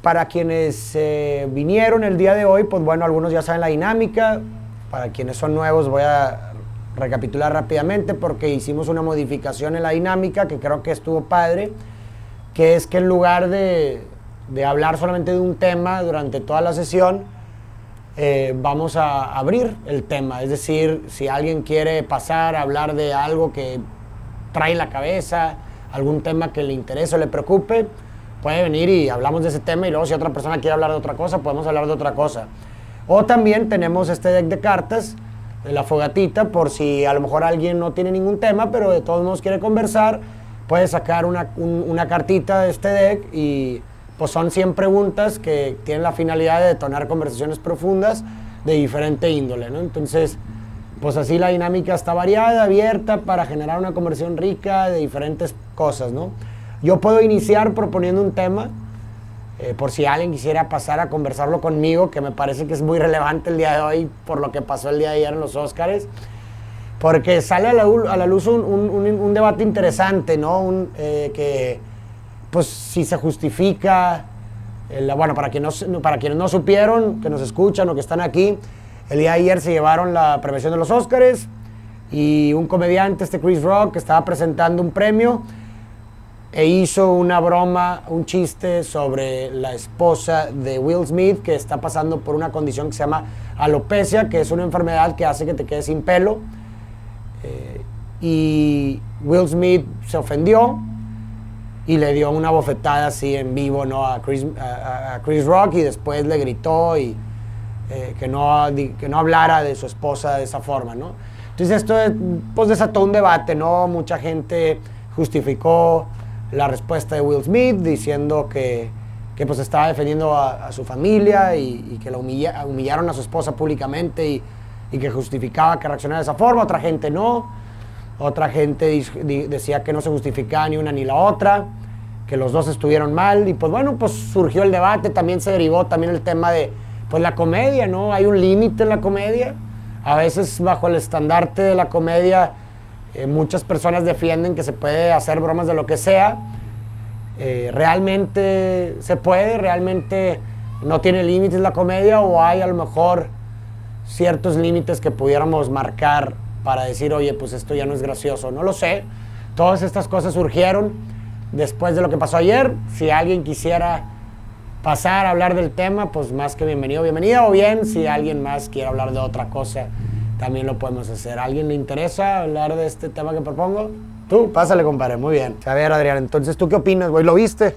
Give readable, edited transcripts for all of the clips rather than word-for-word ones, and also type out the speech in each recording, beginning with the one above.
Para quienes vinieron el día de hoy, pues bueno, algunos ya saben la dinámica. Para quienes son nuevos voy a recapitular rápidamente porque hicimos una modificación en la dinámica que creo que estuvo padre, que es que en lugar de hablar solamente de un tema durante toda la sesión, vamos a abrir el tema. Es decir, si alguien quiere pasar a hablar de algo que trae en la cabeza, algún tema que le interese o le preocupe, puede venir y hablamos de ese tema, y luego si otra persona quiere hablar de otra cosa, podemos hablar de otra cosa. O también tenemos este deck de cartas, de la fogatita, por si a lo mejor alguien no tiene ningún tema, pero de todos modos quiere conversar, puede sacar una cartita de este deck y pues son 100 preguntas que tienen la finalidad de detonar conversaciones profundas de diferente índole, ¿no? Entonces, pues así la dinámica está variada, abierta, para generar una conversación rica de diferentes cosas, ¿no? Yo puedo iniciar proponiendo un tema, por si alguien quisiera pasar a conversarlo conmigo, que me parece que es muy relevante el día de hoy por lo que pasó el día de ayer en los Óscares, porque sale a la luz un debate interesante, ¿no? Que, pues, si se justifica, bueno, para quienes no supieron, que nos escuchan o que están aquí, el día de ayer se llevaron la premiación de los Óscares y un comediante, Chris Rock, que estaba presentando un premio, e hizo una broma, un chiste sobre la esposa de Will Smith, que está pasando por una condición que se llama alopecia, que es una enfermedad que hace que te quedes sin pelo. Y Will Smith se ofendió y le dio una bofetada así en vivo, ¿no? a Chris Rock, y después le gritó y que no hablara de su esposa de esa forma, ¿no? Entonces esto pues desató un debate, ¿no? Mucha gente justificó la respuesta de Will Smith diciendo que pues estaba defendiendo a su familia y que humillaron a su esposa públicamente y que justificaba que reaccionara de esa forma. Otra gente no. Otra gente decía que no se justificaba ni una ni la otra, que los dos estuvieron mal. Y pues bueno, pues surgió el debate. También se derivó también el tema de pues la comedia, ¿no? Hay un límite en la comedia. A veces bajo el estandarte de la comedia muchas personas defienden que se puede hacer bromas de lo que sea. ¿Realmente se puede? ¿Realmente no tiene límites la comedia? ¿O hay a lo mejor ciertos límites que pudiéramos marcar para decir, oye, pues esto ya no es gracioso? No lo sé. Todas estas cosas surgieron después de lo que pasó ayer. Si alguien quisiera pasar a hablar del tema, pues más que bienvenido, bienvenida. O bien, si alguien más quiere hablar de otra cosa, también lo podemos hacer. ¿A alguien le interesa hablar de este tema que propongo? Tú, pásale, compadre. Muy bien. A ver, Adrián, entonces, ¿tú qué opinas, güey? ¿Lo viste?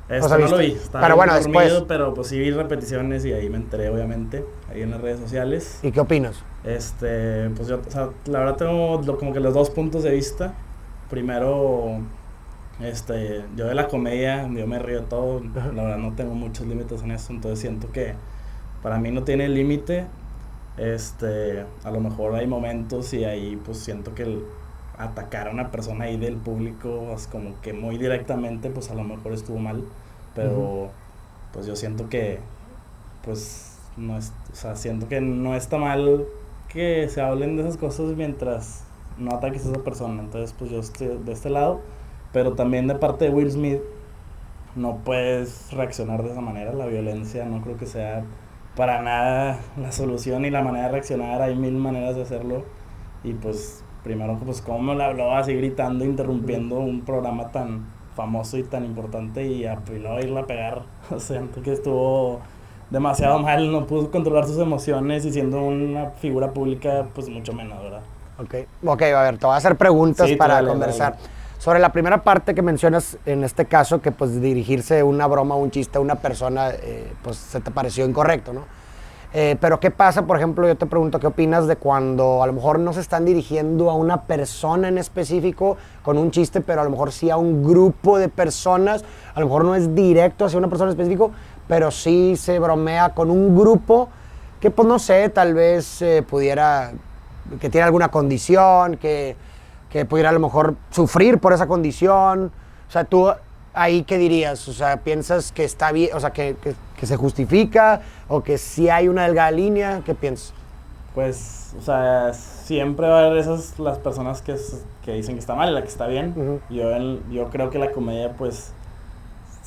No lo vi. Estaba pero bueno, dormido, después. pero pues sí vi repeticiones y ahí me enteré, obviamente, ahí en las redes sociales. ¿Y qué opinas? Pues yo, o sea, la verdad tengo como que los dos puntos de vista. Primero, yo de la comedia, yo me río de todo. La verdad no tengo muchos límites en eso, entonces siento que para mí no tiene límite. A lo mejor hay momentos y ahí pues siento que atacar a una persona ahí del público pues, como que muy directamente, pues a lo mejor estuvo mal, pero pues yo siento que pues no es, o sea, siento que no está mal que se hablen de esas cosas mientras no ataques a esa persona. Entonces pues yo estoy de este lado, pero también de parte de Will Smith no puedes reaccionar de esa manera. La violencia no creo que sea para nada la solución y la manera de reaccionar. Hay mil maneras de hacerlo, y pues primero pues cómo me lo habló así gritando, interrumpiendo un programa tan famoso y tan importante, y luego irla a pegar. O sea, siento que estuvo demasiado mal, no pudo controlar sus emociones, y siendo una figura pública pues mucho menos, ¿verdad? Ok, a ver, te voy a hacer preguntas sí, para dale, conversar. Dale. Sobre la primera parte que mencionas, en este caso, que pues dirigirse una broma o un chiste a una persona, pues se te pareció incorrecto, ¿no? Pero ¿qué pasa? Por ejemplo, yo te pregunto, ¿qué opinas de cuando a lo mejor no se están dirigiendo a una persona en específico con un chiste, pero a lo mejor sí a un grupo de personas? A lo mejor no es directo hacia una persona en específico, pero sí se bromea con un grupo que, pues no sé, tal vez pudiera, que tiene alguna condición, que pudiera a lo mejor sufrir por esa condición. O sea, tú ahí, ¿qué dirías? O sea, ¿piensas que está bien, o sea, que se justifica, o que sí hay una delgada línea? ¿Qué piensas? Pues, o sea, siempre va a haber las personas que dicen que está mal y la que está bien. Yo creo que la comedia, pues,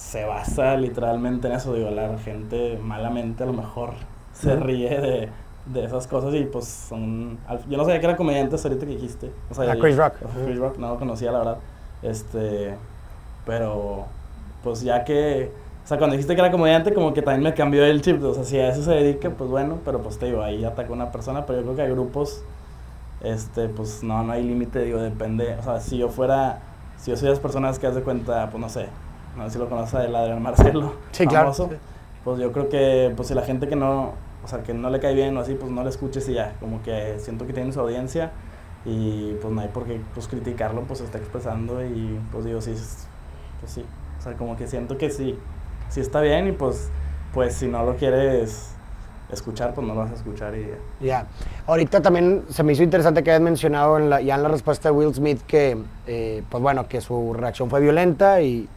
se basa literalmente en eso. Digo, la gente malamente a lo mejor se ríe de esas cosas y pues son... Yo no sabía que era comediante hasta ahorita que dijiste. O sea, Chris Rock. Chris Rock, no lo conocía, la verdad. Pero pues ya que... O sea, cuando dijiste que era comediante, como que también me cambió el chip. O sea, si a eso se dedica, pues bueno, pero pues te digo, ahí atacó a una persona, pero yo creo que hay grupos, pues no hay límite, digo, depende. O sea, si yo soy de las personas que haz de cuenta, pues no sé si lo conoces, el Adrián Marcelo, sí, famoso, claro. pues yo creo que, pues si la gente que no, o sea, que no le cae bien o así, pues no le escuches y ya, como que siento que tiene su audiencia y pues no hay por qué, pues criticarlo, pues se está expresando y pues digo, sí, pues sí, o sea, como que siento que sí está bien y pues si no lo quieres escuchar, pues no lo vas a escuchar y ya. Ya. Ahorita también se me hizo interesante que hayas mencionado ya en la respuesta de Will Smith que, pues bueno, que su reacción fue violenta y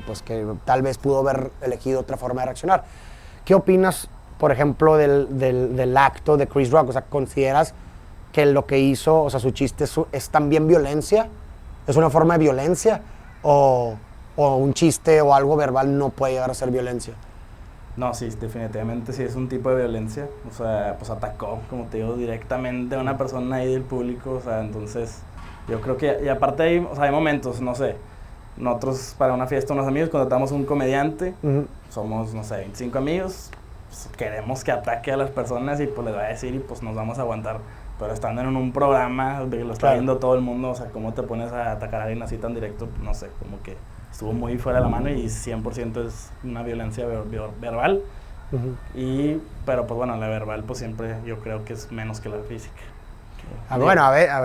pues que tal vez pudo haber elegido otra forma de reaccionar. ¿Qué opinas, por ejemplo, del acto de Chris Rock? O sea, ¿consideras que lo que hizo, o sea, su chiste es también violencia? ¿Es una forma de violencia? ¿O un chiste o algo verbal no puede llegar a ser violencia? No, sí, definitivamente sí es un tipo de violencia. O sea, pues atacó, como te digo, directamente a una persona ahí del público. O sea, entonces yo creo que... Y aparte hay momentos, no sé, nosotros para una fiesta unos amigos contratamos un comediante, somos, no sé, 25 amigos, pues, queremos que ataque a las personas y pues les va a decir y pues nos vamos a aguantar. Pero estando en un programa de que lo está viendo todo el mundo, o sea, ¿cómo te pones a atacar a alguien así tan directo? No sé, como que estuvo muy fuera de la mano y 100% es una violencia verbal. Pero pues bueno, la verbal pues siempre yo creo que es menos que la física. Bueno, a veces, a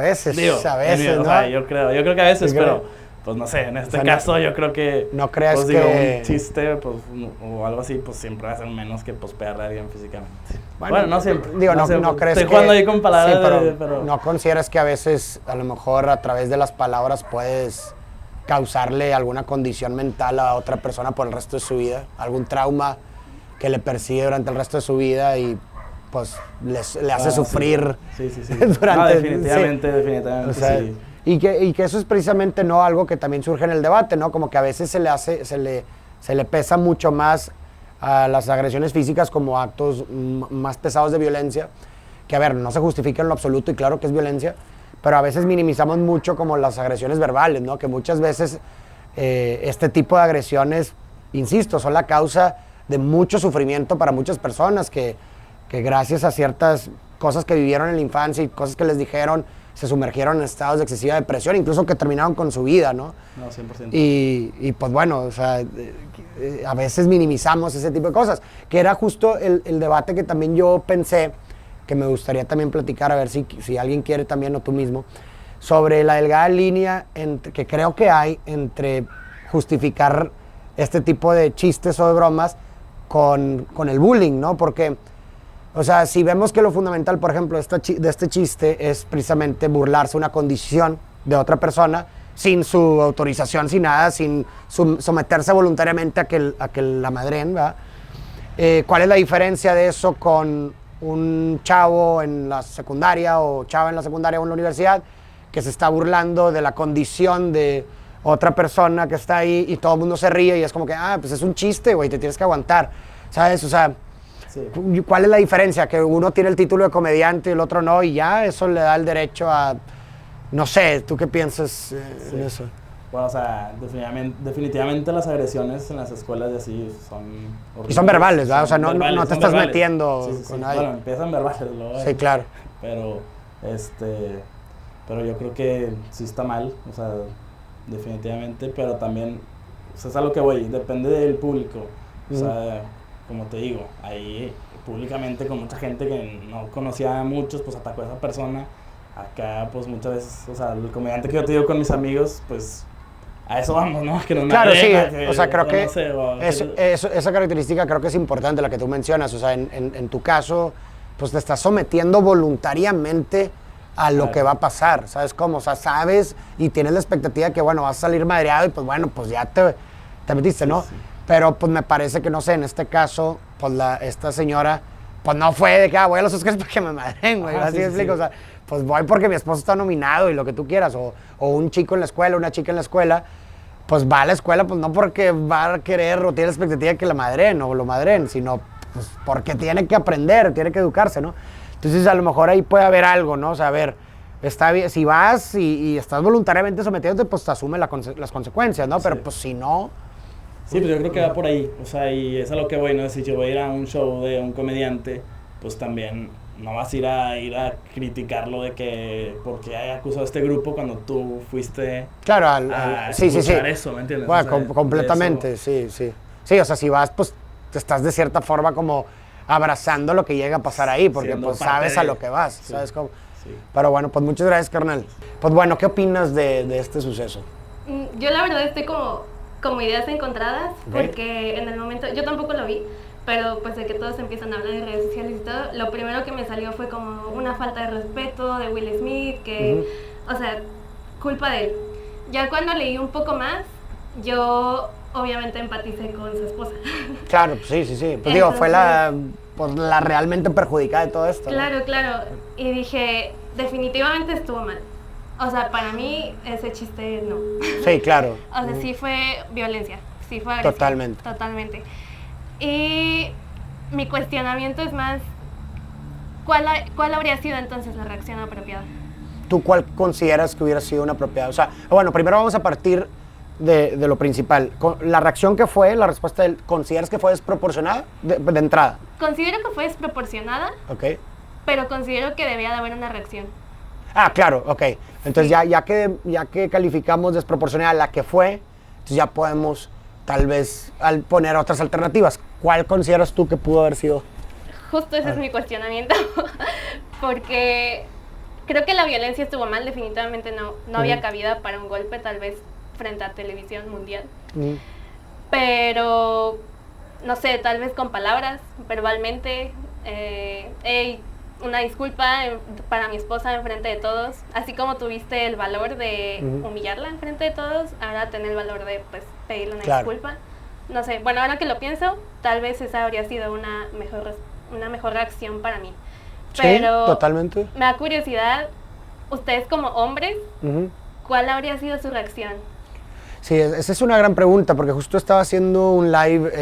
veces, ¿no? O sea, yo creo que a veces, pero pues no sé, en este caso yo creo que... No creas pues, que... Digo, un chiste pues, o algo así, pues siempre va a ser menos que pues pegarle a alguien físicamente. Bueno, no siempre. Digo, no crees estoy jugando ahí con palabras, sí, pero... ¿No consideras que a veces, a lo mejor, a través de las palabras puedes causarle alguna condición mental a otra persona por el resto de su vida? ¿Algún trauma que le persigue durante el resto de su vida y pues le hace sufrir? Sí. Durante, no, definitivamente, o sea, sí. Y que eso es precisamente no algo que también surge en el debate, ¿no? Como que a veces se le pesa mucho más a las agresiones físicas como actos más pesados de violencia, que a ver, no se justifica en lo absoluto y claro que es violencia, pero a veces minimizamos mucho como las agresiones verbales, ¿no? Que muchas veces este tipo de agresiones, insisto, son la causa de mucho sufrimiento para muchas personas que gracias a ciertas cosas que vivieron en la infancia y cosas que les dijeron, se sumergieron en estados de excesiva depresión, incluso que terminaron con su vida, ¿no? No, 100%. Y pues bueno, o sea, a veces minimizamos ese tipo de cosas, que era justo el debate que también yo pensé, que me gustaría también platicar, a ver si alguien quiere también o tú mismo, sobre la delgada línea que creo que hay entre justificar este tipo de chistes o de bromas con el bullying, ¿no? Porque... O sea, si vemos que lo fundamental, por ejemplo, de este chiste es precisamente burlarse una condición de otra persona sin su autorización, sin nada, sin someterse voluntariamente a que la madren, ¿verdad? ¿Cuál es la diferencia de eso con un chavo en la secundaria o chava en la secundaria o en la universidad que se está burlando de la condición de otra persona que está ahí y todo el mundo se ríe y es como que, pues es un chiste, güey, te tienes que aguantar, ¿sabes? O sea... Sí. ¿Cuál es la diferencia? Que uno tiene el título de comediante y el otro no, y ya eso le da el derecho a... No sé, ¿tú qué piensas en eso? Bueno, o sea, definitivamente las agresiones en las escuelas y así son horribles. Y son verbales, ¿verdad? O sea, no te estás metiendo con nadie. Bueno, empiezan verbales luego. Sí, claro. Pero yo creo que sí está mal, o sea, definitivamente, pero también, o sea, es a lo que voy, depende del público. O sea, como te digo, ahí públicamente con mucha gente que no conocía a muchos, pues atacó a esa persona. Acá, pues muchas veces, o sea, el comediante que yo te digo con mis amigos, pues a eso vamos, ¿no? Que nos claro, sí, que, o sea, creo que no sé, esa característica creo que es importante, la que tú mencionas. O sea, en tu caso, pues te estás sometiendo voluntariamente a lo que va a pasar, ¿sabes cómo? O sea, sabes y tienes la expectativa de que, bueno, vas a salir madreado y pues bueno, pues ya te metiste, ¿no? Sí. Pero pues me parece que, no sé, en este caso, pues esta señora, pues no fue de que, voy a los Oscars para que me madren, güey, así me explico, o sea, pues voy porque mi esposo está nominado y lo que tú quieras, o un chico en la escuela, una chica en la escuela, pues va a la escuela, pues no porque va a querer o tiene la expectativa de que la madren o lo madren, sino pues porque tiene que aprender, tiene que educarse, ¿no? Entonces a lo mejor ahí puede haber algo, ¿no? O sea, a ver, está bien, si vas y estás voluntariamente sometiéndote, pues te asume las consecuencias, ¿no? Pero Sí. pues si no... Sí, pues yo creo que va por ahí, o sea, y es a lo que voy, ¿no? Si yo voy a ir a un show de un comediante, pues también no vas a ir a criticarlo de que porque haya acusado a este grupo cuando tú fuiste Claro, a sí, sí, sí. escuchar eso, ¿me entiendes? Bueno, O sea, de completamente, eso. sí, sí. Sí, o sea, si vas, pues te estás de cierta forma como abrazando lo que llega a pasar ahí, porque Siendo pues parte sabes a de- lo que vas, sí. ¿sabes cómo? Sí. Pero bueno, pues muchas gracias, carnal. Pues bueno, ¿qué opinas de este suceso? Yo la verdad estoy como ideas encontradas, Ok. porque en el momento, yo tampoco lo vi, pero pues de que todos empiezan a hablar de redes sociales y todo, lo primero que me salió fue como una falta de respeto de Will Smith, que, o sea, culpa de él. Ya cuando leí un poco más, yo obviamente empaticé con su esposa. Claro, pues sí, sí, sí. Pues digo, fue pues, la realmente perjudicada de todo esto, ¿no? Claro, claro. Y dije, definitivamente estuvo mal. O sea, para mí ese chiste no. Sí, claro. O sea, sí fue violencia, sí fue agresión. Totalmente. Totalmente. Y mi cuestionamiento es más, ¿cuál habría sido entonces la reacción apropiada? ¿Tú cuál consideras que hubiera sido una apropiada? O sea, bueno, primero vamos a partir de lo principal. La reacción que fue, la respuesta de él, ¿consideras que fue desproporcionada de entrada? Considero que fue desproporcionada, Ok. pero considero que debía de haber una reacción. Ah, claro, ok. Entonces ya que calificamos desproporcionada la que fue, entonces ya podemos tal vez poner otras alternativas. ¿Cuál consideras tú que pudo haber sido? Justo ese es mi cuestionamiento, porque creo que la violencia estuvo mal, definitivamente no había cabida para un golpe, tal vez frente a televisión mundial. Pero, no sé, tal vez con palabras, verbalmente, hey, una disculpa para mi esposa enfrente de todos, así como tuviste el valor de humillarla enfrente de todos, ahora tener el valor de pues pedirle una disculpa. No sé, bueno, ahora que lo pienso, tal vez esa habría sido una mejor reacción para mí. Pero sí, totalmente. me da curiosidad, ustedes como hombres, ¿cuál habría sido su reacción? Sí, esa es una gran pregunta, porque justo estaba haciendo un live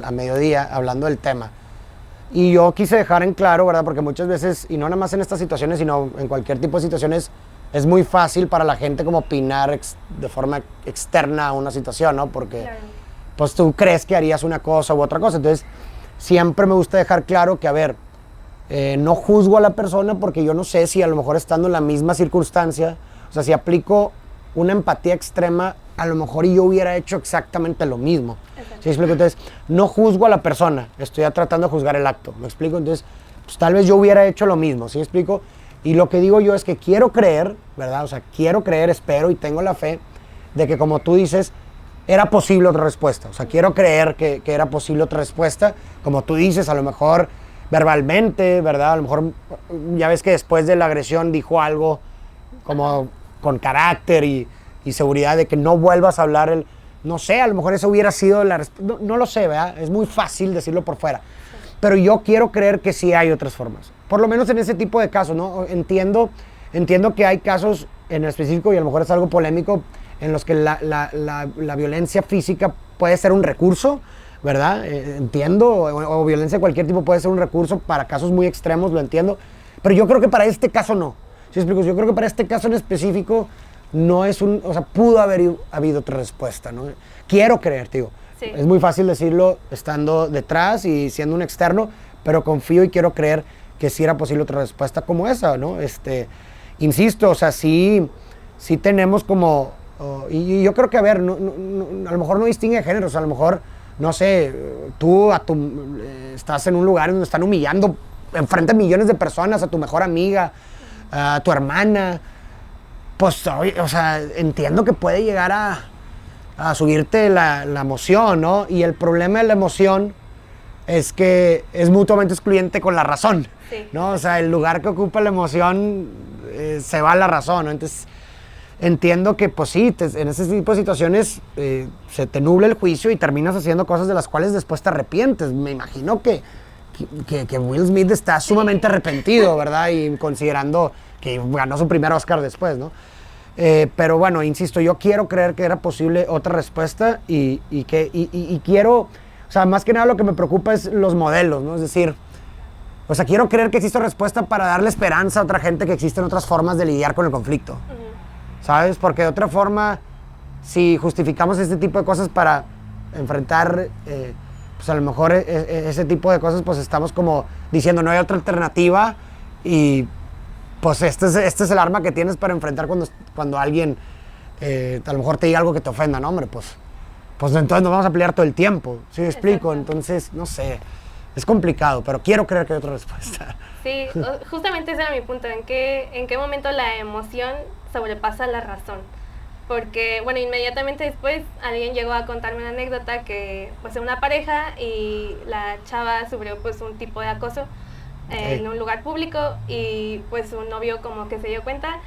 a mediodía hablando del tema. Y yo quise dejar en claro, ¿verdad? Porque muchas veces, y no nada más en estas situaciones, sino en cualquier tipo de situaciones, es muy fácil para la gente como opinar de forma externa a una situación, ¿no? Porque Claro. pues tú crees que harías una cosa u otra cosa. Entonces, siempre me gusta dejar claro que, a ver, no juzgo a la persona porque yo no sé si a lo mejor estando en la misma circunstancia, o sea, si aplico una empatía extrema, a lo mejor yo hubiera hecho exactamente lo mismo. ¿Sí me explico? Entonces, no juzgo a la persona, estoy tratando de juzgar el acto. ¿Me explico? Entonces, pues, tal vez yo hubiera hecho lo mismo. ¿Sí me explico? Y lo que digo yo es que quiero creer, ¿verdad? O sea, quiero creer, espero y tengo la fe de que, como tú dices, era posible otra respuesta. O sea, quiero creer que era posible otra respuesta. Como tú dices, a lo mejor verbalmente, ¿verdad? A lo mejor, ya ves que después de la agresión dijo algo como con carácter y seguridad de que no vuelvas a hablar. No sé, a lo mejor eso hubiera sido la respuesta. No lo sé, ¿verdad? Es muy fácil decirlo por fuera. Pero yo quiero creer que sí hay otras formas. Por lo menos en ese tipo de casos, ¿no? Entiendo que hay casos en específico, y a lo mejor es algo polémico, en los que la violencia física puede ser un recurso, ¿verdad? Entiendo, o violencia de cualquier tipo puede ser un recurso para casos muy extremos, lo entiendo. Pero yo creo que para este caso no. ¿Sí explico? Yo creo que para este caso en específico no es o sea, pudo haber habido otra respuesta, ¿no? Quiero creer, digo. Sí. Es muy fácil decirlo estando detrás y siendo un externo, pero confío y quiero creer que sí era posible otra respuesta como esa, ¿no? Insisto, o sea, sí tenemos como, y yo creo que, a ver, a lo mejor no distingue géneros, a lo mejor, no sé, tú estás en un lugar donde están humillando enfrente a millones de personas, a tu mejor amiga, a tu hermana, pues, o sea, entiendo que puede llegar a subirte la emoción, ¿no? Y el problema de la emoción es que es mutuamente excluyente con la razón, Sí. ¿no? O sea, el lugar que ocupa la emoción se va a la razón, ¿no? Entonces, entiendo que, pues sí, en ese tipo de situaciones se te nubla el juicio y terminas haciendo cosas de las cuales después te arrepientes. Me imagino que Will Smith está sumamente arrepentido, ¿verdad? Y considerando que ganó su primer Oscar después, ¿no? Pero bueno, insisto, yo quiero creer que era posible otra respuesta y quiero, o sea, más que nada lo que me preocupa es los modelos, ¿no? Es decir, o sea, quiero creer que existe respuesta para darle esperanza a otra gente que existen otras formas de lidiar con el conflicto, ¿sabes? Porque de otra forma, si justificamos este tipo de cosas para enfrentar, pues a lo mejor ese tipo de cosas, pues estamos como diciendo no hay otra alternativa y pues este es el arma que tienes para enfrentar cuando alguien a lo mejor te diga algo que te ofenda, ¿no? Hombre, pues entonces nos vamos a pelear todo el tiempo, ¿sí me explico? Entonces, no sé, es complicado, pero quiero creer que hay otra respuesta. Sí, justamente ese era mi punto, en qué momento la emoción sobrepasa la razón. Porque, bueno, inmediatamente después alguien llegó a contarme una anécdota que, pues, una pareja y la chava sufrió, pues, un tipo de acoso en un lugar público y, pues, su novio como que se dio cuenta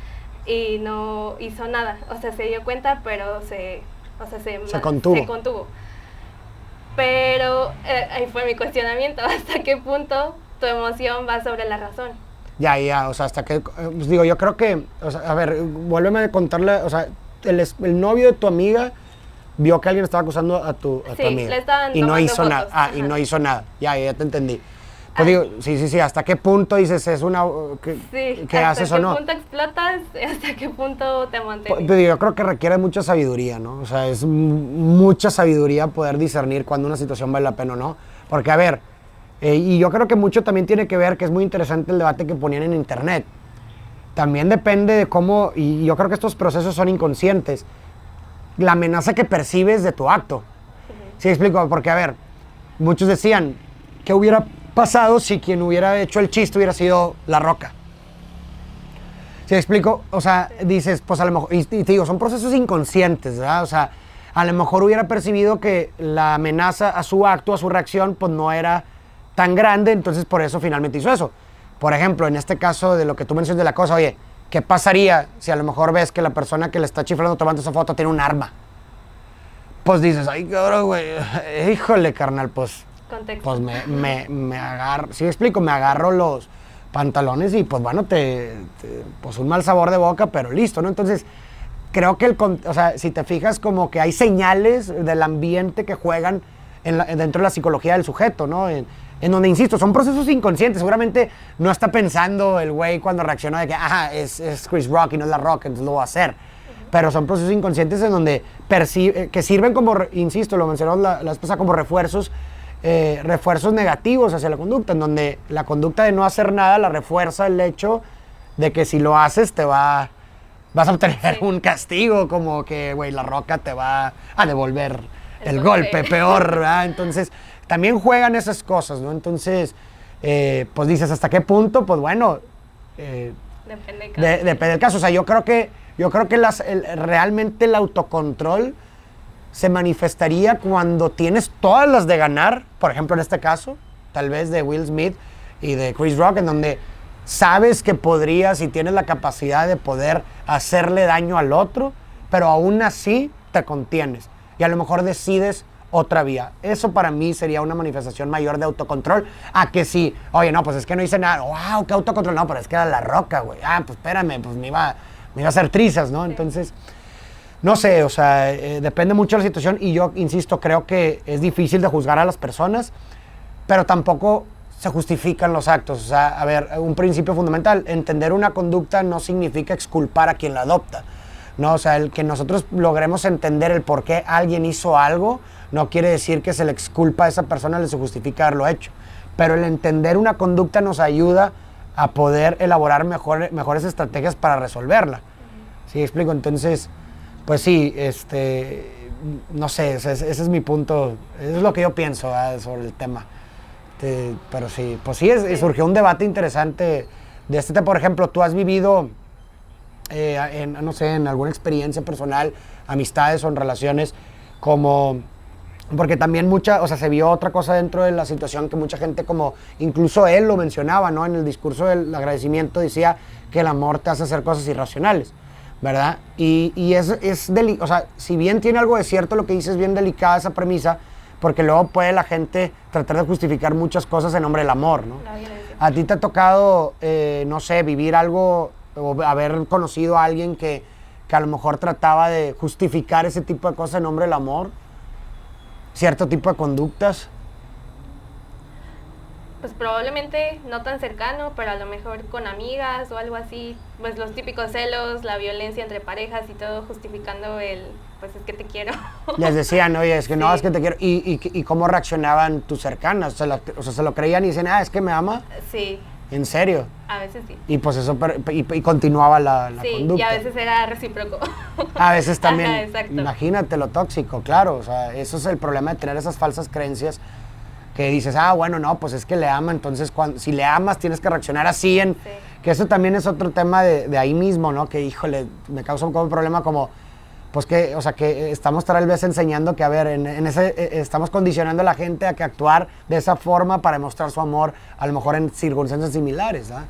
y no hizo nada. O sea, se dio cuenta, pero se contuvo. Pero ahí fue mi cuestionamiento, ¿hasta qué punto tu emoción va sobre la razón? Ya, o sea, hasta que, pues digo, yo creo que, o sea, a ver, vuélveme a contarle, o sea, el novio de tu amiga vio que alguien estaba acusando a tu amiga. Le estaban y no hizo fotos. nada. Y no hizo nada. Ya te entendí. Pues digo, sí, ¿hasta qué punto dices es una que haces o no? ¿Hasta qué punto explotas? ¿Hasta qué punto te mantienes? Pues yo creo que requiere mucha sabiduría, ¿no? O sea, es mucha sabiduría poder discernir cuando una situación vale la pena o no. Porque, a ver, y yo creo que mucho también tiene que ver, que es muy interesante el debate que ponían en internet. También depende de cómo, y yo creo que estos procesos son inconscientes, la amenaza que percibes de tu acto. ¿Sí me explico? Porque, a ver, muchos decían, ¿qué hubiera pasado si quien hubiera hecho el chiste hubiera sido La Roca? ¿Sí me explico? O sea, dices, pues a lo mejor, y te digo, son procesos inconscientes, ¿verdad? O sea, a lo mejor hubiera percibido que la amenaza a su acto, a su reacción, pues no era tan grande, entonces por eso finalmente hizo eso. Por ejemplo, en este caso de lo que tú mencionas de la cosa, oye, ¿qué pasaría si a lo mejor ves que la persona que le está chiflando tomando esa foto tiene un arma? Pues dices, ay, cabrón, güey, híjole, carnal, pues... Contexto. Pues me agarro, ¿sí me explico? Me agarro los pantalones y pues bueno, pues un mal sabor de boca, pero listo, ¿no? Entonces, creo que o sea, si te fijas como que hay señales del ambiente que juegan dentro de la psicología del sujeto, ¿no? En donde, insisto, son procesos inconscientes. Seguramente no está pensando el güey cuando reaccionó de que, es Chris Rock y no es La Rock, entonces lo va a hacer. Pero son procesos inconscientes en donde que sirven como, insisto, lo mencionamos la vez pasada, como refuerzos negativos hacia la conducta, en donde la conducta de no hacer nada la refuerza el hecho de que si lo haces vas a obtener un castigo, como que, güey, La Roca te va a devolver el golpe peor, ¿verdad? Entonces, también juegan esas cosas, ¿no? Entonces, pues dices, ¿hasta qué punto? Pues bueno, depende del caso. O sea, yo creo que realmente el autocontrol se manifestaría cuando tienes todas las de ganar, por ejemplo, en este caso, tal vez de Will Smith y de Chris Rock, en donde sabes que podrías y tienes la capacidad de poder hacerle daño al otro, pero aún así te contienes y a lo mejor decides otra vía. Eso para mí sería una manifestación mayor de autocontrol a que si, oye, no, pues es que no hice nada, wow, qué autocontrol, no, pero es que era La Roca, güey, pues espérame, pues me iba a hacer trizas, ¿no? Entonces, no sé, o sea, depende mucho de la situación y yo, insisto, creo que es difícil de juzgar a las personas, pero tampoco se justifican los actos. O sea, a ver, un principio fundamental, entender una conducta no significa exculpar a quien la adopta, ¿no? O sea, el que nosotros logremos entender el por qué alguien hizo algo no quiere decir que se le exculpa a esa persona, le se justifica haberlo hecho. Pero el entender una conducta nos ayuda a poder elaborar mejores estrategias para resolverla. ¿Sí explico? Entonces, pues sí, no sé, ese es mi punto, es lo que yo pienso sobre el tema. Pero sí, pues sí, surgió un debate interesante de este tema. Por ejemplo, tú has vivido, no sé, en alguna experiencia personal, amistades o en relaciones, como, porque también o sea, se vio otra cosa dentro de la situación que mucha gente, como incluso él lo mencionaba, ¿no? En el discurso del agradecimiento decía que el amor te hace hacer cosas irracionales, ¿verdad? Y o sea, si bien tiene algo de cierto lo que dices, es bien delicada esa premisa, porque luego puede la gente tratar de justificar muchas cosas en nombre del amor, ¿no? ¿A ti te ha tocado, no sé, vivir algo o haber conocido a alguien que que a lo mejor trataba de justificar ese tipo de cosas en nombre del amor, cierto tipo de conductas. Pues probablemente no tan cercano, pero a lo mejor con amigas o algo así, pues los típicos celos, la violencia entre parejas y todo justificando pues es que te quiero. Les decían, oye, es que no, es que te quiero. ¿Y cómo reaccionaban tus cercanas? O sea, se lo creían y dicen, es que me ama. Sí. ¿En serio? A veces sí. Y pues eso, y continuaba la conducta. Sí, y a veces era recíproco. A veces también, Ajá, exacto. Imagínate lo tóxico, claro. O sea, eso es el problema de tener esas falsas creencias que dices, bueno, no, pues es que le ama, entonces si le amas tienes que reaccionar así. Sí. Que eso también es otro tema de ahí mismo, ¿no? Que, híjole, me causa un poco de problema como, pues que, o sea, que estamos tal vez enseñando que, a ver, estamos condicionando a la gente a que actuar de esa forma para demostrar su amor, a lo mejor en circunstancias similares, ¿ah?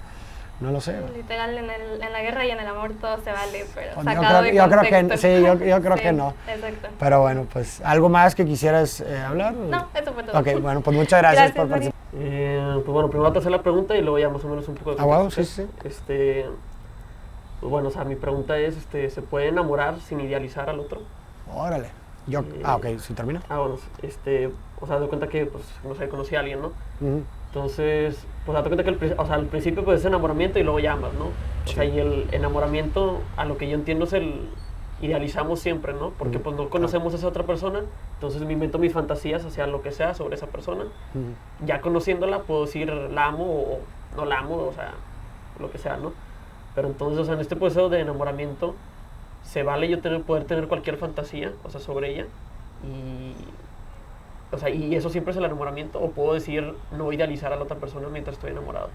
No lo sé. Literal, en la guerra y en el amor todo se vale, pero Yo sacado de creo que contexto. sí, yo creo que no. Exacto. Pero bueno, pues, ¿algo más que quisieras hablar? No, eso fue todo. Ok, bueno, pues muchas gracias por María. participar. Pues bueno, primero te hacer la pregunta y luego ya más o menos un poco de Wow, contexto. sí. Pues bueno, o sea, mi pregunta es, ¿se puede enamorar sin idealizar al otro? Órale. Ok, ¿sí termina? Bueno, o sea, de cuenta que, pues, no sé, conocí a alguien, ¿no? Uh-huh. Entonces, pues, date cuenta que al principio pues es enamoramiento y luego ya amas, ¿no? Sí. O sea, y el enamoramiento, a lo que yo entiendo es idealizamos siempre, ¿no? Porque pues no conocemos a esa otra persona, entonces me invento mis fantasías hacia lo que sea sobre esa persona. Ya conociéndola puedo decir la amo o no la amo, o sea, lo que sea, ¿no? Pero entonces, o sea, en este proceso de enamoramiento se vale yo poder tener cualquier fantasía, o sea, sobre ella y eso siempre es el enamoramiento, o puedo decir no idealizar a la otra persona mientras estoy enamorado.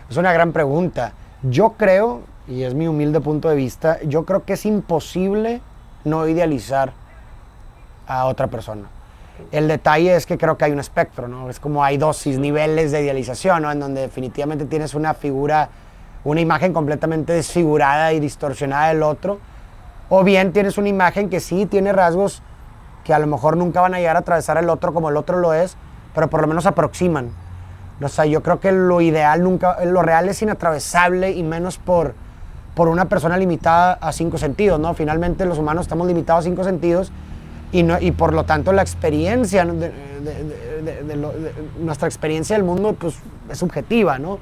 Es una gran pregunta. Yo creo, y es mi humilde punto de vista, yo creo que es imposible no idealizar a otra persona. El detalle es que creo que hay un espectro, ¿no? Es como hay dosis, niveles de idealización, ¿no? En donde definitivamente tienes una figura, una imagen completamente desfigurada y distorsionada del otro, o bien tienes una imagen que sí tiene rasgos que a lo mejor nunca van a llegar a atravesar el otro como el otro lo es, pero por lo menos aproximan. O sea, yo creo que lo ideal lo real es inatravesable y menos por una persona limitada a 5 sentidos, ¿no? Finalmente los humanos estamos limitados a 5 sentidos y por lo tanto la experiencia, nuestra experiencia del mundo pues es subjetiva, ¿no?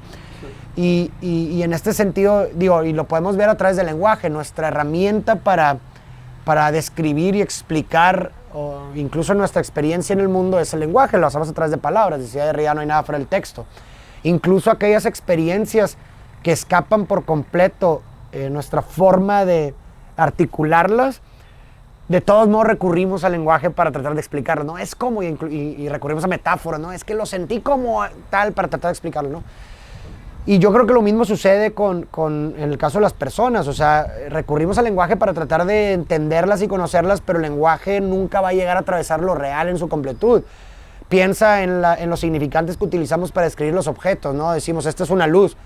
Sí. Y en este sentido, digo, y lo podemos ver a través del lenguaje, nuestra herramienta para describir y explicar o incluso nuestra experiencia en el mundo es el lenguaje, lo hacemos a través de palabras, decía Derrida, no hay nada fuera del texto. Incluso aquellas experiencias que escapan por completo nuestra forma de articularlas, de todos modos recurrimos al lenguaje para tratar de explicarlo, ¿no? Es como, y recurrimos a metáforas, ¿no? Es que lo sentí como tal para tratar de explicarlo, ¿no? Y yo creo que lo mismo sucede en el caso de las personas, o sea, recurrimos al lenguaje para tratar de entenderlas y conocerlas, pero el lenguaje nunca va a llegar a atravesar lo real en su completud. Piensa en los significantes que utilizamos para describir los objetos, ¿no? Decimos, esta es una luz,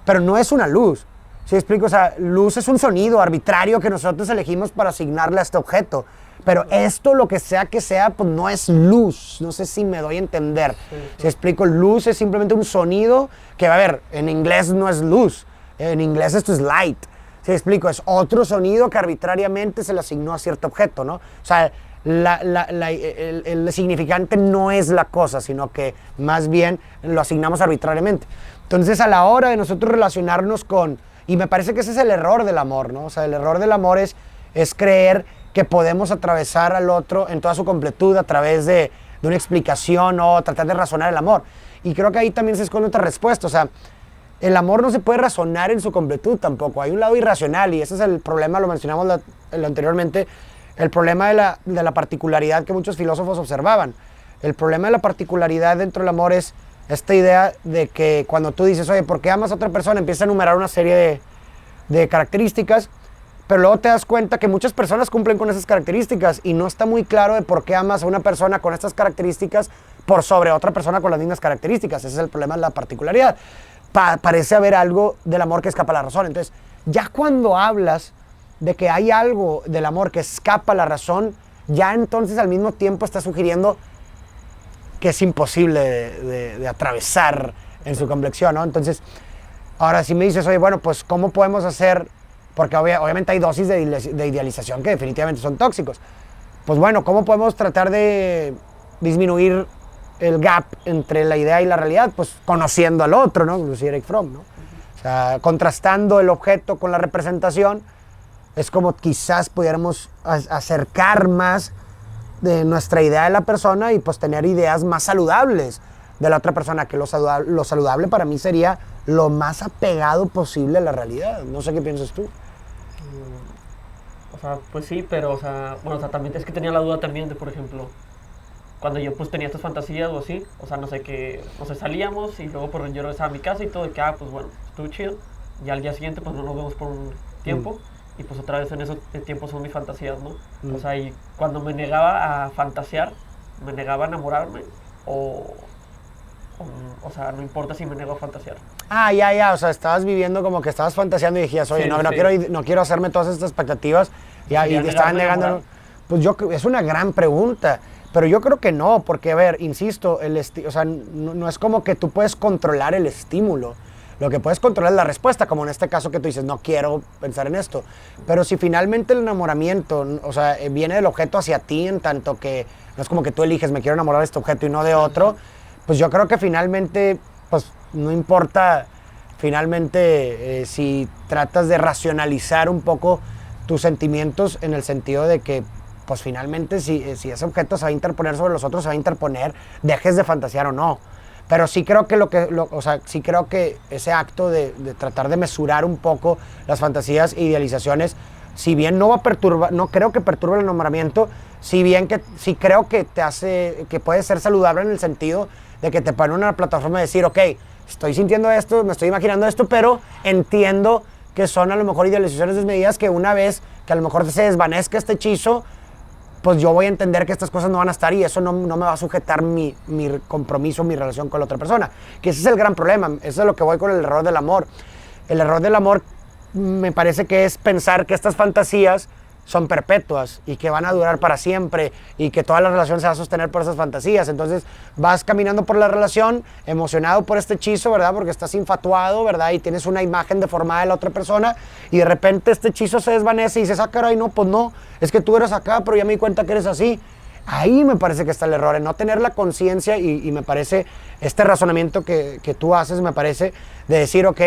pero no es una luz. ¿Sí explico? O sea, luz es un sonido arbitrario que nosotros elegimos para asignarle a este objeto. Pero esto, lo que sea, pues no es luz. No sé si me doy a entender. Si explico, luz es simplemente un sonido que, a ver, en inglés no es luz. En inglés esto es light. Si explico, es otro sonido que arbitrariamente se le asignó a cierto objeto, ¿no? O sea, el significante no es la cosa, sino que más bien lo asignamos arbitrariamente. Entonces, a la hora de nosotros relacionarnos y me parece que ese es el error del amor, ¿no? O sea, el error del amor es creer que podemos atravesar al otro en toda su completud a través de una explicación o tratar de razonar el amor. Y creo que ahí también se esconde otra respuesta. O sea, el amor no se puede razonar en su completud tampoco. Hay un lado irracional y ese es el problema, lo mencionamos anteriormente, el problema de la particularidad que muchos filósofos observaban. El problema de la particularidad dentro del amor es esta idea de que cuando tú dices, oye, ¿por qué amas a otra persona? Empiezas a enumerar una serie de características, pero luego te das cuenta que muchas personas cumplen con esas características y no está muy claro de por qué amas a una persona con estas características por sobre otra persona con las mismas características. Ese es el problema de la particularidad. Parece haber algo del amor que escapa a la razón. Entonces, ya cuando hablas de que hay algo del amor que escapa a la razón, ya entonces al mismo tiempo estás sugiriendo que es imposible de atravesar en su complexión, ¿no? Entonces, ahora si me dices, oye, bueno, pues ¿cómo podemos hacer porque obviamente hay dosis de idealización que definitivamente son tóxicos. Pues bueno, ¿cómo podemos tratar de disminuir el gap entre la idea y la realidad? Pues conociendo al otro, ¿no? Como decía Eric Fromm, ¿no? O sea, contrastando el objeto con la representación, es como quizás pudiéramos acercar más de nuestra idea de la persona y pues tener ideas más saludables de la otra persona, que lo saludable para mí sería lo más apegado posible a la realidad. No sé qué piensas tú. O sea, pues sí, pero, o sea, bueno, o sea, también es que tenía la duda también de, por ejemplo, cuando yo pues tenía estas fantasías o así, o sea, no sé, que, no sé, salíamos y luego pues yo regresaba a mi casa y todo, y que, pues bueno, estuvo chido, y al día siguiente pues no nos vemos por un tiempo, y pues otra vez en ese tiempo son mis fantasías, ¿no? O sea, y cuando me negaba a fantasear, me negaba a enamorarme, o sea, no importa si me nego a fantasear. Ya, o sea, estabas viviendo como que estabas fantaseando y dijiste, oye, Sí, no quiero hacerme todas estas expectativas, y te estaban negando. Pues es una gran pregunta, pero yo creo que no, porque, a ver, insisto, o sea, no es como que tú puedes controlar el estímulo. Lo que puedes controlar es la respuesta, como en este caso que tú dices, no quiero pensar en esto. Pero si finalmente el enamoramiento, o sea, viene del objeto hacia ti, en tanto que no es como que tú eliges, me quiero enamorar de este objeto y no de otro, pues yo creo que finalmente, pues no importa, finalmente, si tratas de racionalizar un poco tus sentimientos en el sentido de que, pues finalmente, si ese objeto se va a interponer sobre los otros, se va a interponer, dejes de fantasear o no. Pero sí creo que sí creo que ese acto de tratar de mesurar un poco las fantasías e idealizaciones, si bien no va a perturbar, no creo que perturbe el enamoramiento, sí creo que que puede ser saludable en el sentido de que te pone una plataforma de decir, ok, estoy sintiendo esto, me estoy imaginando esto, pero entiendo que son a lo mejor idealizaciones desmedidas, que una vez que a lo mejor se desvanezca este hechizo, pues yo voy a entender que estas cosas no van a estar y eso no me va a sujetar mi compromiso, mi relación con la otra persona. Que ese es el gran problema, eso es lo que voy con el error del amor. El error del amor me parece que es pensar que estas fantasías son perpetuas y que van a durar para siempre y que toda la relación se va a sostener por esas fantasías. Entonces vas caminando por la relación emocionado por este hechizo, ¿verdad? Porque estás infatuado, ¿verdad? Y tienes una imagen deformada de la otra persona y de repente este hechizo se desvanece y dices, caray, no, pues no, es que tú eres acá, pero ya me di cuenta que eres así. Ahí me parece que está el error, en no tener la conciencia y me parece, este razonamiento que tú haces, me parece, de decir, ok,